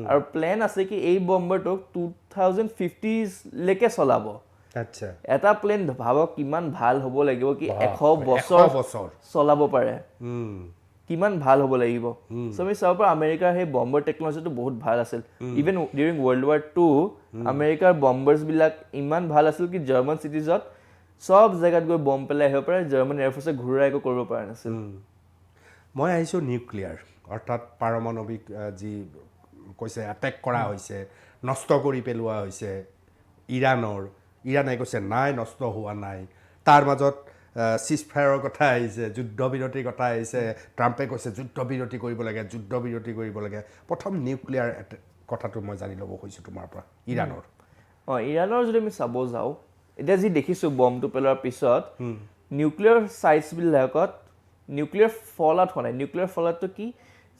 আৰু প্লেন আছে কি এই বম্বাৰটোক 2050 লৈকে চলাব আচ্ছা এটা প্লেন ভাবক কিমান ভাল হ'ব লাগিব কি 100 বছৰ চলাব পাৰে কিমান ভাল হ'ব লাগিব চ' আমি চাব পাৰোঁ আমেৰিকাৰ সেই বম্বাৰ টেকনলজিটো বহুত ভাল আছিল even during World War II আমেৰিকাৰ বম্বাৰ্ছবিলাক ইমান ভাল আছিল কি জাৰ্মান চিটিজত সব জেগাত গৈ বম পেলাই আহিব পাৰে জাৰ্মান এয়াৰফ'ৰ্চে ঘূৰাই একো কৰিব পৰা নাছিল মই আহিছোঁ নিউক্লিয়াৰ অৰ্থাৎ পাৰমাণৱিক যি কৈছে এটেক কৰা হৈছে নষ্ট কৰি পেলোৱা হৈছে ইৰাণে কৈছে নাই নষ্ট হোৱা নাই তাৰ মাজত চিজফায়াৰৰ কথা আহিছে যুদ্ধবিৰতিৰ কথা আহিছে ট্ৰাম্পে কৈছে যুদ্ধবিৰতি কৰিব লাগে প্ৰথম নিউক্লিয়াৰ কথাটো মই জানি ল'ব খুজিছোঁ তোমাৰ পৰা ইৰাণৰ যদি আমি চাব যাওঁ এতিয়া যি দেখিছোঁ বমটো পেলোৱাৰ পিছত নিউক্লিয়াৰ চাইটছবিলাকত নিউক্লিয়াৰ ফল আউট হোৱা নাই নিউক্লিয়াৰ ফল আউটটো কি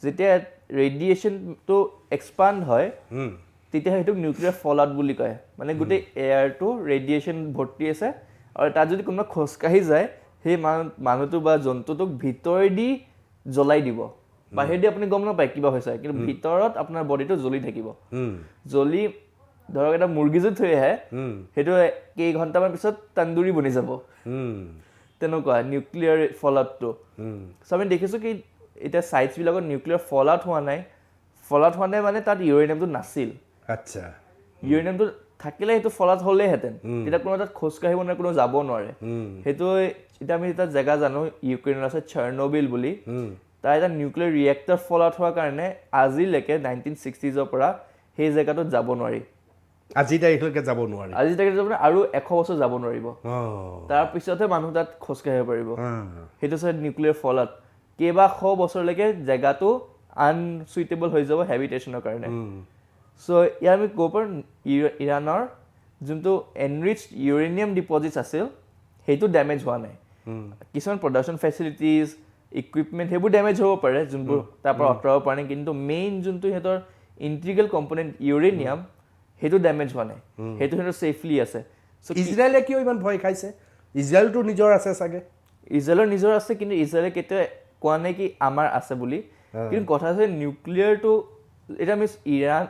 যেতিয়া ৰেডিয়েশ্যনটো এক্সপাণ্ড হয় তেতিয়া সেইটোক নিউক্লিয়াৰ ফল আউট বুলি কয় মানে গোটেই এয়াৰটো ৰেডিয়েশ্যন ভৰ্তি আছে আৰু তাত যদি কোনোবা খোজকাঢ়ি যায় সেই মানুহটো বা জন্তুটোক ভিতৰেদি জ্বলাই দিব বাহিৰেদি আপুনি গম নাপায় কিবা হৈছে কিন্তু ভিতৰত আপোনাৰ বডিটো জ্বলি থাকিব জ্বলি ধৰক এটা মুৰ্গী যদি থৈ আহে সেইটো কেইঘণ্টামান পিছত তন্দুৰী বনি যাব তেনেকুৱা নিউক্লিয়াৰ ফল আউটটো চ' আমি দেখিছোঁ কি এতিয়া চাইটছবিলাকত নিউক্লিয়াৰ ফল আউট হোৱা নাই মানে তাত ইউৰেনিয়ামটো নাছিল আচ্ছা ইউৰেনিয়ামটো থাকিলে সেইটো ফল আউট হ'লেহেঁতেন তেতিয়া কোনো তাত খোজকাঢ়িব নোৱাৰে কোনো যাব নোৱাৰে সেইটো এতিয়া আমি এটা জেগা জানো ইউক্ৰেইনত আছে চাৰ্নবিল বুলি তাৰ এটা নিউক্লিয়াৰ ৰিয়েক্টৰ ফল আউট হোৱাৰ কাৰণে আজিলৈকে 1960s পৰা সেই জেগাটোত যাব নোৱাৰি আজি তাৰিখলৈকে যাব নোৱাৰি আজি তাৰিখে যাব আৰু 100 বছৰ যাব নোৱাৰিব তাৰপিছতহে মানুহ তাত খোজকাঢ়িব পাৰিব সেইটো চাই নিউক্লিয়াৰ ফলত কেইবাশ বছৰলৈকে জেগাটো আনচুইটেবল হৈ যাব হেবিটেশ্যনৰ কাৰণে চ' ইয়াৰ আমি ক'ব পাৰোঁ ইৰাণৰ যোনটো এনৰিচড ইউৰেনিয়াম ডিপজিটছ আছিল সেইটো ডেমেজ হোৱা নাই কিছুমান প্ৰডাকশ্যন ফেচিলিটিজ ইকুইপমেণ্ট সেইবোৰ ডেমেজ হ'ব পাৰে যোনবোৰ তাৰ পৰা আঁতৰাব পৰা নাই কিন্তু মেইন যোনটো সিহঁতৰ ইণ্টিগ্ৰেল কম্পনেণ্ট ইউৰেনিয়াম সেইটো ডেমেজ হোৱা নাই সেইটো সিহঁতৰ ছেফলি আছে ইজৰাইলে কিয় ইমান ভয় খাইছে ইজৰাইলটো নিজৰ আছে চাগে ইজৰাইলৰ নিজৰ আছে কিন্তু ইজৰাইলে কেতিয়াও কোৱা নাই কি আমাৰ আছে বুলি কিন্তু কথা আছে নিউক্লিয়াৰটো এটা আমি ইৰাণ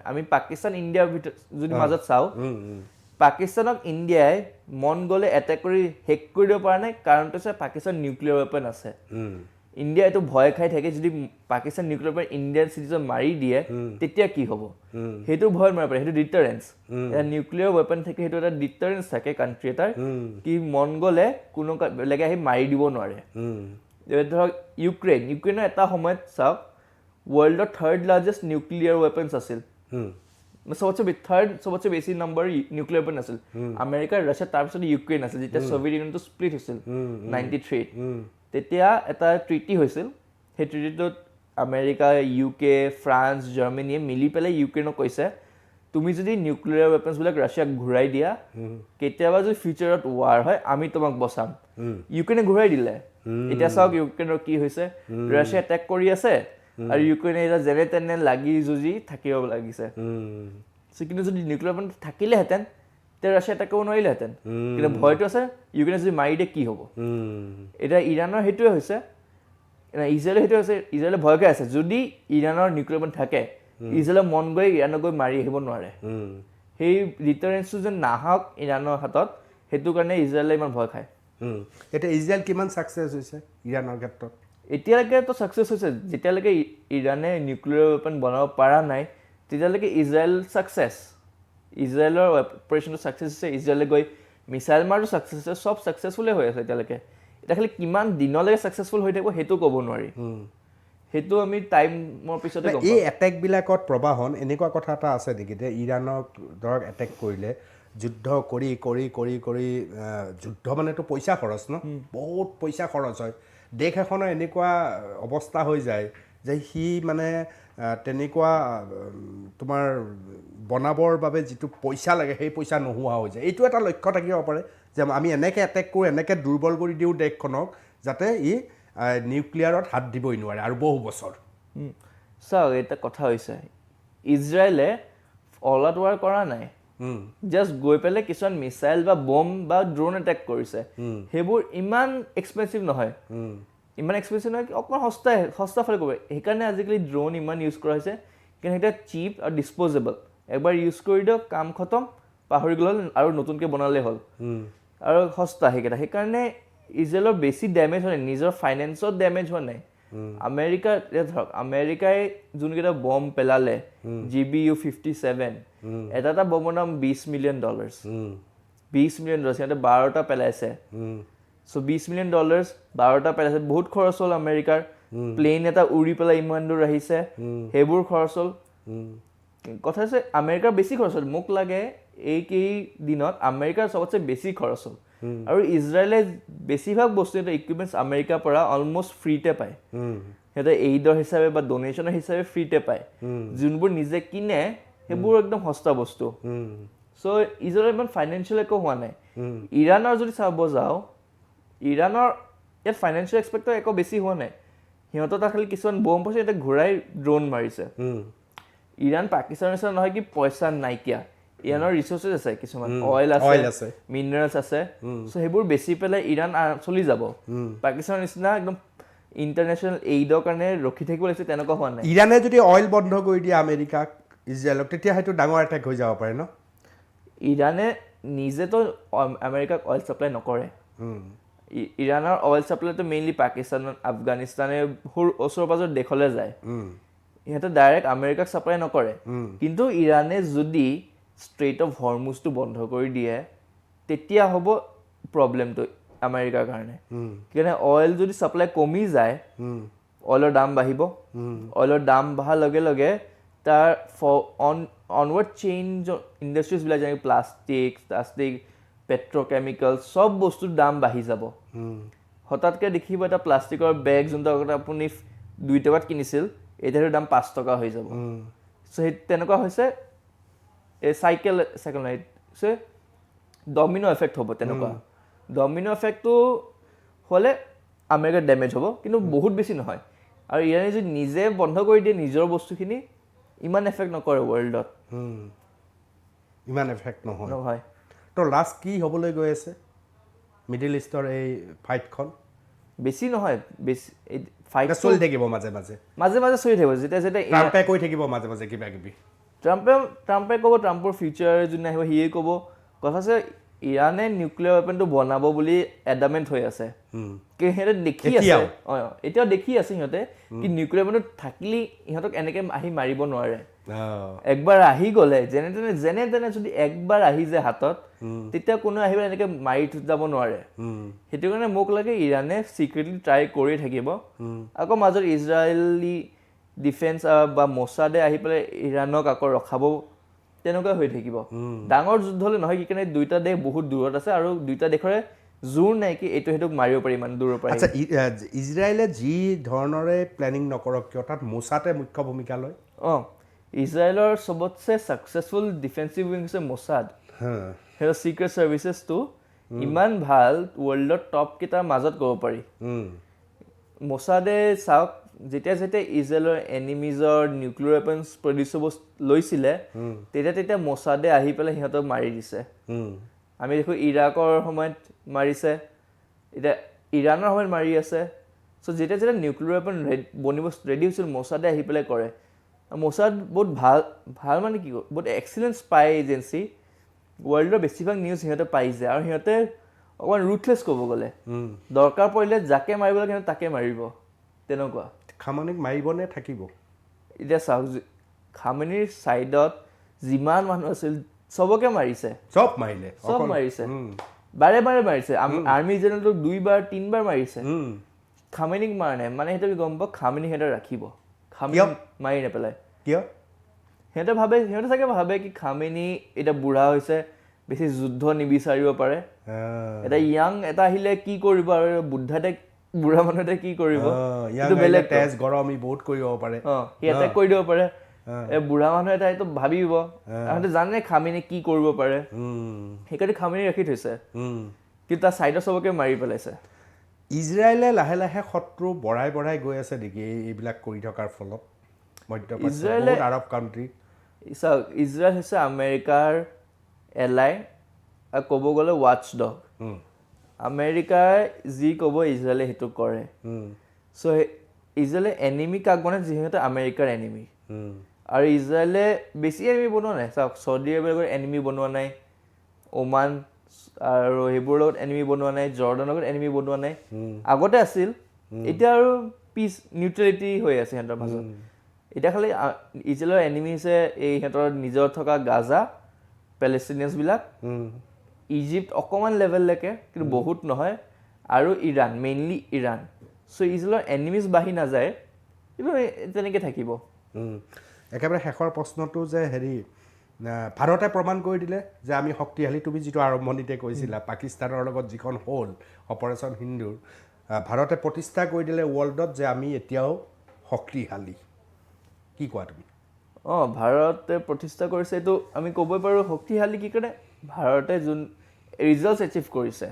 আমি পাকিস্তান ইণ্ডিয়াৰ ভিতৰত যদি মাজত চাওঁ পাকিস্তানক ইণ্ডিয়াই মন গ'লে এটেক কৰি শেষ কৰি দিব পৰা নাই কাৰণটো হৈছে পাকিস্তান নিউক্লিয়াৰ ৱেপন আছে ইণ্ডিয়া এইটো ভয় খাই থাকে যদি Pakistan nuclear weapon Indian citizen মাৰি দিয়ে তেতিয়া কি হ'ব সেইটো ভয় মাৰিব পাৰে সেইটো ডিটাৰেঞ্চ এটা নিউক্লিয়াৰ ৱেপন থাকে সেইটো এটা ডিটাৰেঞ্চ থাকে কাণ্ট্ৰি এটাৰ কি মন গ'লে কোনো বেলেগে আহি মাৰি দিব নোৱাৰে ধৰক ইউক্ৰেইনৰ এটা সময়ত চাওক ৱৰ্ল্ডৰ 3rd লাৰ্জেষ্ট নিউক্লিয়াৰ ৱেপনছ আছিল চবতছে বেছি নম্বৰ নিউক্লিয়াৰ ৱেপন আছিল আমেৰিকা ৰাছিয়া তাৰপিছত ইউক্ৰেইন আছিল যেতিয়া ছ'ভিয়েট ইউনিয়নটো স্প্লিট হৈছিল 93 তেতিয়া এটা ট্ৰিটি হৈছিল সেই ট্ৰিটিটোত আমেৰিকা UK ফ্ৰান্স জাৰ্মানীয়ে মিলি পেলাই ইউক্ৰেইনক কৈছে তুমি যদি নিউক্লিয়াৰ ৱেপনছবিলাক ৰাছিয়াক ঘূৰাই দিয়া কেতিয়াবা যদি ফিউচাৰত ৱাৰ হয় আমি তোমাক বচাম ইউক্ৰেইনে ঘূৰাই দিলে এতিয়া চাওক ইউক্ৰেইনৰ কি হৈছে ৰাছিয়া এটেক কৰি আছে আৰু ইউক্ৰেইনে এতিয়া যেনে তেনে লাগি যুঁজি থাকিব লাগিছে কিন্তু যদি নিউক্লিয়াৰ ৱেপন থাকিলেহেঁতেন তেতিয়া ৰাছিয়া এটেক কৰিব নোৱাৰিলেহেঁতেন কিন্তু ভয়টো আছে ইউক্ৰেইনে যদি মাৰি দিয়ে কি হ'ব এতিয়া ইৰাণৰ সেইটোৱে হৈছে ইজৰাইলৰ সেইটোৱে হৈছে ইজৰাইলে ভয় খাই আছে যদি ইৰাণৰ নিউক্লিয়াৰ ৱেপন থাকে ইজৰাইলৰ মন গৈ ইৰাণক গৈ মাৰি আহিব নোৱাৰে সেই ডিটাৰেঞ্চটো যেন নাহক ইৰাণৰ হাতত সেইটো কাৰণে ইজৰাইলে ইমান ভয় খায় এতিয়া ইজৰাইল কিমান ছাকচেছ হৈছে ইৰাণৰ ক্ষেত্ৰত এতিয়ালৈকেতো ছাকচেছ হৈছে যেতিয়ালৈকে ইৰাণে নিউক্লিয়াৰ ৱেপন বনাব পৰা নাই তেতিয়ালৈকে ইজৰাইল ছাকচেছ ইজৰাইলৰ অপাৰেশ্যনটো ছাকচেছ হৈছে ইজৰাইলে গৈ মিছাইল মাৰাটো ছাকচেছ হৈছে চব ছাকচেছফুলে হৈ আছে এতিয়ালৈকে এতিয়া খালি কিমান দিনলৈকে ছাকচেছফুল হৈ থাকিব সেইটো ক'ব নোৱাৰি সেইটো আমি টাইমৰ পিছতে গম পাম এই এটেকবিলাকত প্ৰবাহন এনেকুৱা কথা এটা আছে নেকি যে ইৰাণক ধৰক এটেক কৰিলে যুদ্ধ কৰি কৰি কৰি কৰি যুদ্ধ মানেতো পইচা খৰচ ন বহুত পইচা খৰচ হয় দেশ এখনৰ এনেকুৱা অৱস্থা হৈ যায় যে সি মানে তেনেকুৱা তোমাৰ বনাবৰ বাবে যিটো পইচা লাগে সেই পইচা নোহোৱা হৈ যায় এইটো এটা লক্ষ্য থাকিব পাৰে যে আমি এনেকৈ এটেক কৰোঁ এনেকৈ দুৰ্বল কৰি দিওঁ দেশখনক যাতে ই নিউক্লিয়াৰত হাত দিবই নোৱাৰে আৰু বহু বছৰ চাওক এটা কথা হৈছে ইজৰাইলে অল আউট ৱাৰ কৰা নাই জাষ্ট গৈ পেলাই কিছুমান মিছাইল বা বম বা ড্ৰোন এটেক কৰিছে সেইবোৰ ইমান এক্সপেঞ্চিভ নহয় ইমান এক্সপেঞ্চিভ নহয় অকণমান সস্তা ফালে কৰিব সেইকাৰণে আজিকালি ড্ৰোন ইমান ইউজ কৰা হৈছে কিন্তু সেইটা চিপ আৰু ডিছপ'জেবল এবাৰ ইউজ কৰি দিয়ক কাম খতম পাহৰি গ'ল আৰু নতুনকৈ বনালে হ'ল আৰু সস্তা সেইকাৰণে ইজৰাইলৰ বেছি ডেমেজ হোৱা নাই নিজৰ ফাইনেন্সত ডেমেজ হোৱা নাই আমেৰিকা ধৰক আমেৰিকাই যোনকেইটা বম পেলালে GBU-57 এটা বমৰ দাম $20 মিলিয়ন সিহঁতে 12টা পেলাইছে চ' $20 মিলিয়ন 12টা পেলাইছে বহুত খৰচ হ'ল আমেৰিকাৰ প্লেইন এটা উৰি পেলাই ইমান দূৰ আহিছে সেইবোৰ খৰচ হ'ল কথা হৈছে আমেৰিকাৰ বেছি খৰচ হ'ল মোক লাগে এইকেইদিনত আমেৰিকাৰ চবতছে বেছি খৰচ হ'ল আৰু ইজৰাইলে বেছিভাগ বস্তু এটা ইকুইপমেণ্টছ আমেৰিকাৰ পৰা অলমষ্ট ফ্ৰীতে পায় সিহঁতে এইডৰ হিচাপে বা ডনেশ্যনৰ হিচাপে ফ্ৰীতে পায় যোনবোৰ নিজে কিনে সেইবোৰ একদম সস্তা বস্তু চ' ইজৰাইল ইমান ফাইনেন্সিয়েল একো হোৱা নাই ইৰাণৰ যদি চাব যাওঁ ইৰাণৰ ইয়াত ফাইনেন্সিয়েল এক্সপেক্টৰ একো বেছি হোৱা নাই সিহঁতৰ তাত খালি কিছুমান বম পাইছে সিহঁতে ঘূৰাই ড্ৰোন মাৰিছে ইৰাণ পাকিস্তানৰ নিচিনা নহয় কি পইচা নাইকিয়া ইৰাণৰ ৰিচোৰ্চেছ আছে কিছুমান অইল আছে মিনাৰেলছ আছে চ' সেইবোৰ বেচি পেলাই ইৰাণ চলি যাব পাকিস্তানৰ নিচিনা একদম ইণ্টাৰনেশ্যনেল এইডৰ কাৰণে ৰখি থাকিব লাগিছে তেনেকুৱা হোৱা নাই ইৰাণে যদি অইল বন্ধ কৰি দিয়ে আমেৰিকাক ইজৰাইলক তেতিয়া হয়তো ডাঙৰ এটেক হৈ যাব পাৰে ন ইৰাণে নিজেতো আমেৰিকাক অইল ছাপ্লাই নকৰে ইৰাণৰ অইল ছাপ্লাইটো মেইনলি পাকিস্তান আফগানিস্তানে ওচৰ পাজৰ দেশলৈ যায় ইহঁতে ডাইৰেক্ট আমেৰিকাক ছাপ্লাই নকৰে কিন্তু ইৰাণে যদি ষ্ট্ৰেইট অফ হৰমুজটো বন্ধ কৰি দিয়ে তেতিয়া হ'ব প্ৰব্লেমটো আমেৰিকাৰ কাৰণে কিয়নো অইল যদি ছাপ্লাই কমি যায় অইলৰ দাম বাঢ়িব অইলৰ দাম বঢ়াৰ লগে লগে তাৰ অনৱাৰ্ড চেইন ইণ্ডাষ্ট্ৰিজবিলাক যেনেকৈ প্লাষ্টিক পেট্ৰকেমিকেল চব বস্তুৰ দাম বাঢ়ি যাব হঠাৎকৈ দেখিব এটা প্লাষ্টিকৰ বেগ যোনটো আগতে আপুনি 2 টকাত কিনিছিল এতিয়াৰ দাম 5 টকা হৈ যাব চ' সেই তেনেকুৱা হৈছে এই চাইকেল নহয় ডমিনো এফেক্ট হ'ব তেনেকুৱা ডমিনো এফেক্টটো হ'লে আমেৰিকাৰ ডেমেজ হ'ব কিন্তু বহুত বেছি নহয় আৰু ইৰাণে যদি নিজে বন্ধ কৰি দিয়ে নিজৰ বস্তুখিনি ইমান এফেক্ট নকৰে ৱৰ্ল্ডত ইমান এফেক্ট নহয় নহয় তো লাষ্ট কি হ'বলৈ গৈ আছে মিডিল ইষ্টৰ এই ফাইটখন বেছি নহয় বেছি ফাইট চলি থাকিব মাজে মাজে চলি থাকিব যেতিয়া ট্ৰাম্পে কৈ থাকিব মাজে মাজে কিবা কিবি ট্ৰাম্পে ক'ব ট্ৰাম্পৰ ফিউচাৰ যোনে আহিব সিয়ে ক'ব কথা আছে ইৰাণে নিউক্লিয়াৰ ৱেপনটো বনাব বুলি এডামেণ্ট হৈ আছে কি সিহঁতে দেখি আছে এতিয়াও দেখি আছে সিহঁতে কি নিউক্লিয়াৰ ৱেপনটো থাকিলে ইহঁতক এনেকৈ আহি মাৰিব নোৱাৰে একবাৰ আহি গ'লে যেনে তেনে যদি একবাৰ আহি যায় হাতত তেতিয়া কোনো আহি পেলাই এনেকৈ মাৰি যাব নোৱাৰে সেইটো কাৰণে মোক লাগে ইৰাণে চিক্ৰেটলি ট্ৰাই কৰি থাকিব আকৌ মাজত ইজৰাইলী ডিফেন্স বা মোছাদে আহি পেলাই ইৰাণক আকৌ ৰখাব তেনেকুৱা হৈ থাকিব ডাঙৰ যুদ্ধ হ'লে নহয় কি কাৰণে দুইটা দেশ বহুত দূৰত আছে আৰু দুইটা দেশৰে জোৰ নাই কি এইটো সেইটোক মাৰিব পাৰি ইমান দূৰৰ পৰা আচ্ছা ইজৰাইলে যি ধৰণৰে প্লেনিং নকৰক কিয় তাত মোছাদে মুখ্য ভূমিকা লয় ইজৰাইলৰ চবতছে ছাকচেছফুল ডিফেন্সিভ উইং হৈছে মোছাদ সেই চিক্ৰেট চাৰ্ভিচেছটো ইমান ভাল ৱৰ্ল্ডৰ টপ কেইটাৰ মাজত ক'ব পাৰি মোছাদে চাওক যেতিয়া ইজৰাইলৰ এনিমিজৰ নিউক্লিয়াৰ ৱেপনছ প্ৰডিউচ হ'ব লৈছিলে তেতিয়া মোছাদে আহি পেলাই সিহঁতক মাৰি দিছে আমি দেখোঁ ইৰাকৰ সময়ত মাৰিছে এতিয়া ইৰাণৰ সময়ত মাৰি আছে চ' যেতিয়া নিউক্লিয়াৰ ৱেপন বনিব ৰেডি হৈছিল মোছাদে আহি পেলাই কৰে মোছাদ বহুত ভাল মানে কি বহুত এক্সিলেণ্ট স্পাই এজেঞ্চি ৱৰ্ল্ডৰ বেছিভাগ নিউজ সিহঁতে পাই যায় আৰু সিহঁতে অকণমান ৰুথলেছ ক'ব গ'লে দৰকাৰ পৰিলে যাকে মাৰিব লাগে সিহঁতে তাকে মাৰিব তেনেকুৱা খামানিক মাৰিবনে থাকিব এতিয়া চাওক খামেনিৰ ছাইডত যিমান মানুহ আছিল চবকে মাৰিছে চব মাৰিছে বাৰে মাৰিছে আৰ্মি জেনেৰেলক 2-3 বাৰ মাৰিছে খামেনিক মাৰা নাই মানে সিহঁতে গম পাওক খামেনি সিহঁতে ৰাখিব খামেনি মাৰি নেপেলাই কিয় সিহঁতে চাগে ভাবে কি খামেনি এতিয়া বুঢ়া হৈছে বেছি যুদ্ধ নিবিচাৰিব পাৰে এটা য়াং এটা আহিলে কি কৰিব আৰু বুঢ়া মানুহ এটা কি কৰিব তেজ গৰম বহুত কৰিব পাৰে সি এটেক কৰি দিব পাৰে বুঢ়া মানুহ এটা এইটো ভাবিব সিহঁতে জানে খামেনি কি কৰিব পাৰে সেইকাৰণে খামেনি ৰাখি থৈছে কিন্তু তাৰ ছাইডৰ চবকে মাৰি পেলাইছে ইজৰাইলে লাহে লাহে শত্ৰু বঢ়াই গৈ আছে নেকি এইবিলাক কৰি থকাৰ ফলত মধ্যপ্ৰাচ্য আৰৱ কাণ্ট্ৰি চাওক ইজৰাইল হৈছে আমেৰিকাৰ এলাই আৰু ক'ব গ'লে ৱাটছ ডগ আমেৰিকাই যি ক'ব ইজৰাইলে সেইটো কৰে চ' ইজৰাইলে এনিমি কাক বনাই যিহেতু আমেৰিকাৰ এনিমি আৰু ইজৰাইলে বেছি এনিমি বনোৱা নাই চাওক চৌদি আৰবৰ লগত এনিমি বনোৱা নাই ওমান আৰু সেইবোৰৰ লগত এনিমি বনোৱা নাই জৰ্ডানৰ লগত এনিমি বনোৱা নাই আগতে আছিল এতিয়া আৰু পিচ নিউট্ৰেলিটি হৈ আছে সিহঁতৰ মাজত এতিয়া খালি ইজৰাইলৰ এনিমি হৈছে এই সিহঁতৰ নিজৰ থকা গাজা পেলেষ্টিনিয়ানছবিলাক ইজিপ্ত অকণমান লেভেললৈকে কিন্তু বহুত নহয় আৰু ইৰাণ মেইনলি ইৰাণ চ' ইজৰাইলৰ এনিমিজ বাঢ়ি নাযায় কিন্তু তেনেকৈ থাকিব একেবাৰে শেষৰ প্ৰশ্নটো যে ভাৰতে প্ৰমাণ কৰি দিলে যে আমি শক্তিশালী তুমি যিটো আৰম্ভণিতে কৈছিলা পাকিস্তানৰ লগত যিখন হ'ল অপাৰেশ্যন সিন্দুৰ ভাৰতে প্ৰতিষ্ঠা কৰি দিলে ৱৰ্ল্ডত যে আমি এতিয়াও শক্তিশালী কি কোৱা তুমি ভাৰতে প্ৰতিষ্ঠা কৰিছে এইটো আমি ক'বই পাৰোঁ শক্তিশালী কি কাৰণে ভাৰতে যোন ৰিজাল্টছ এচিভ কৰিছে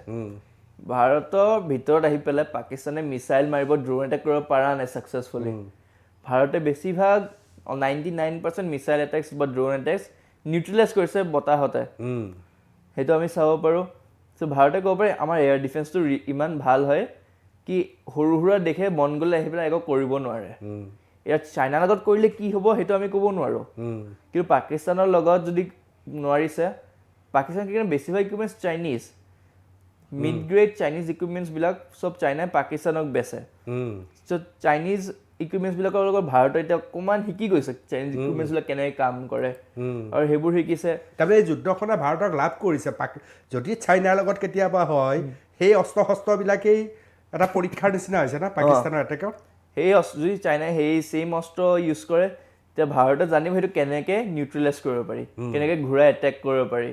ভাৰতৰ ভিতৰত আহি পেলাই পাকিস্তানে মিছাইল মাৰিব ড্ৰোন এটেক কৰিব পৰা নাই ছাকচেছফুলি ভাৰতে বেছিভাগ 99% মিছাইল এটেক্স বা ড্ৰোন এটেক্স নিউট্ৰেলাইজ কৰিছে বতাহতে সেইটো আমি চাব পাৰোঁ চ' ভাৰতে ক'ব পাৰে আমাৰ এয়াৰ ডিফেন্সটো ইমান ভাল হয় কি সৰু সুৰা দেশে মন গ'লে আহি পেলাই একো কৰিব নোৱাৰে ইয়াত চাইনাৰ লগত কৰিলে কি হ'ব সেইটো আমি ক'ব নোৱাৰোঁ কিন্তু পাকিস্তানৰ লগত যদি নোৱাৰিছে পাকিস্তান কি বেছিভাগ equipments Chinese mid grade Chinese ইকুইপমেণ্টছবিলাক চব চাইনাই পাকিস্তানক বেচে চ' চাইনিজ ইকুইপমেণ্টছবিলাকৰ লগত ভাৰতে এতিয়া অকণমান শিকি গৈছে চাইনিজ ইকুইপমেণ্টছবিলাক কেনেকৈ কাম কৰে আৰু সেইবোৰ শিকিছে তাৰমানে এই যুদ্ধখনে ভাৰতক লাভ কৰিছে যদি চাইনাৰ লগত কেতিয়াবা হয় সেই অস্ত্ৰ শস্ত্ৰবিলাকেই এটা পৰীক্ষাৰ নিচিনা হৈছে না পাকিস্তানৰ এটেকত যদি চাইনাই সেই ছেইম অস্ত্ৰ ইউজ কৰে এতিয়া ভাৰতে জানিব সেইটো কেনেকৈ নিউট্ৰেলাইজ কৰিব পাৰি, কেনেকৈ ঘূৰাই এটেক কৰিব পাৰি।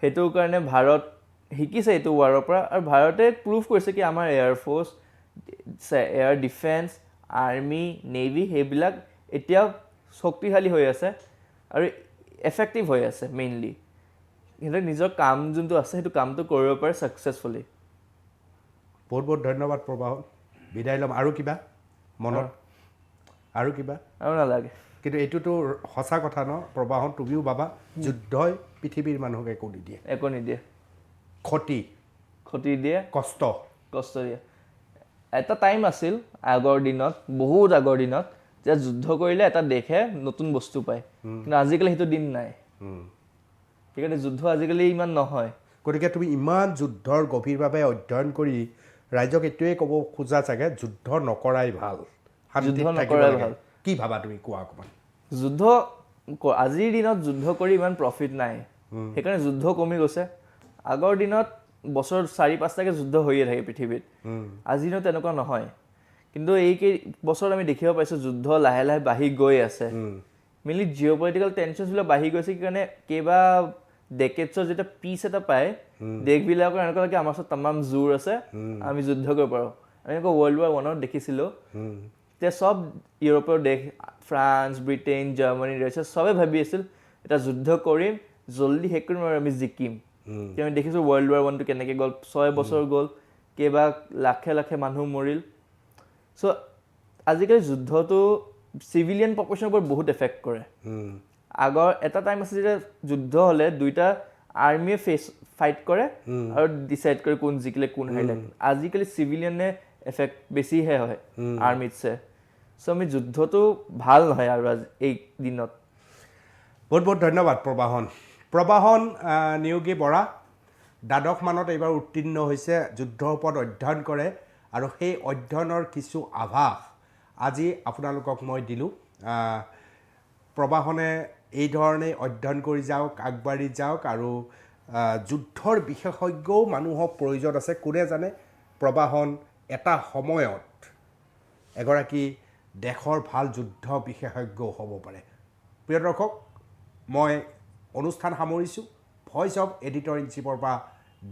সেইটোৰ কাৰণে ভাৰত শিকিছে এইটো ৱাৰৰ পৰা, আৰু ভাৰতে প্ৰুভ কৰিছে কি আমাৰ air force, air defence, army, navy সেইবিলাক এতিয়াও শক্তিশালী হৈ আছে আৰু এফেক্টিভ হৈ আছে। মেইনলি সিহঁতে নিজৰ কাম যোনটো আছে সেইটো কামটো কৰিব পাৰে ছাকচেছফুলি। বহুত বহুত ধন্যবাদ প্ৰবাহন, বিদায় ল'ম। আৰু কিবা মনত আৰু কিবা? আৰু নালাগে। কিন্তু এইটোতো সঁচা কথা ন প্ৰবাহন, তুমিও ভাবা যুদ্ধই পৃথিৱীৰ মানুহক একো নিদিয়ে, একো নিদিয়ে, ক্ষতি দিয়ে, কষ্ট দিয়ে। এটা টাইম আছিল আগৰ দিনত, বহুত আগৰ দিনত, যে যুদ্ধ কৰিলে এটা দেশে নতুন বস্তু পায়, কিন্তু আজিকালি সেইটো দিন নাই। সেইকাৰণে যুদ্ধ আজিকালি ইমান নহয়। গতিকে তুমি ইমান যুদ্ধৰ গভীৰভাৱে অধ্যয়ন কৰি ৰাইজক এইটোৱে ক'ব খোজা চাগে যুদ্ধ নকৰাই ভাল, শান্তিত থাকিব লাগে। কি ভাবা তুমি, কোৱা অকণমান। যুদ্ধ আজিৰ দিনত যুদ্ধ কৰি ইমান প্ৰফিট নাই, সেইকাৰণে যুদ্ধ কমি গৈছে। আগৰ দিনত বছৰ 4-5টাকৈ যুদ্ধ হৈয়ে থাকে পৃথিৱীত, আজিৰ দিনত তেনেকুৱা নহয়। কিন্তু বছৰত আমি দেখিব পাইছোঁ যুদ্ধ লাহে লাহে বাঢ়ি গৈ আছে। মেইনলি জিঅ' পলিটিকেল টেনশ্যনছবিলাক বাঢ়ি গৈছে, কাৰণে কেইবা ডেকেডছৰ যেতিয়া পিচ এটা পায়, দেশবিলাকৰ এনেকুৱা লাগে আমাৰ ওচৰত তামাম জোৰ আছে, আমি যুদ্ধ কৰিব পাৰোঁ। আমি এনেকুৱা World War I দেখিছিলোঁ, যে চব ইউৰোপৰ দেশ, ফ্ৰান্স, ব্ৰিটেইন, জাৰ্মানী, ৰাছিয়া চবে ভাবি আছিল এটা যুদ্ধ কৰিম, জল্দি শেষ কৰিম আৰু আমি জিকিম। আমি দেখিছোঁ World War I কেনেকৈ গ'ল, 6 বছৰ গ'ল, কেইবা লাখে লাখে মানুহ মৰিল। চ' আজিকালি যুদ্ধটো চিভিলিয়ান পপুলেশ্যনৰ ওপৰত বহুত এফেক্ট কৰে। আগৰ এটা টাইম আছে যেতিয়া যুদ্ধ হ'লে দুইটা আৰ্মিয়ে ফাইট কৰে আৰু ডিচাইড কৰে কোন জিকিলে কোন হাৰিলে। আজিকালি চিভিলিয়ানে এফেক্ট বেছিহে হয় আৰ্মিতছে। চ' আমি যুদ্ধটো ভাল নহয় আৰু এই দিনত। বহুত বহুত ধন্যবাদ প্ৰবাহন নিয়োগী বৰা, দ্বাদশ মানত এইবাৰ উত্তীৰ্ণ হৈছে, যুদ্ধৰ ওপৰত অধ্যয়ন কৰে, আৰু সেই অধ্যয়নৰ কিছু আভাস আজি আপোনালোকক মই দিলোঁ। প্ৰবাহনে এই ধৰণেই অধ্যয়ন কৰি যাওক, আগবাঢ়ি যাওক, আৰু যুদ্ধৰ বিশেষজ্ঞও মানুহক প্ৰয়োজন আছে। কোনে জানে প্ৰবাহন এটা সময়ত এগৰাকী দেশৰ ভাল যুদ্ধ বিশেষজ্ঞও হ'ব পাৰে। প্ৰিয় দৰ্শক, মই অনুষ্ঠান সামৰিছোঁ। ভইচ অৱ এডিটৰ ইন চিফৰ পৰা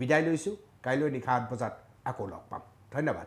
বিদায় লৈছোঁ। কাইলৈ নিশা 8 বজাত আকৌ লগ পাম। ধন্যবাদ।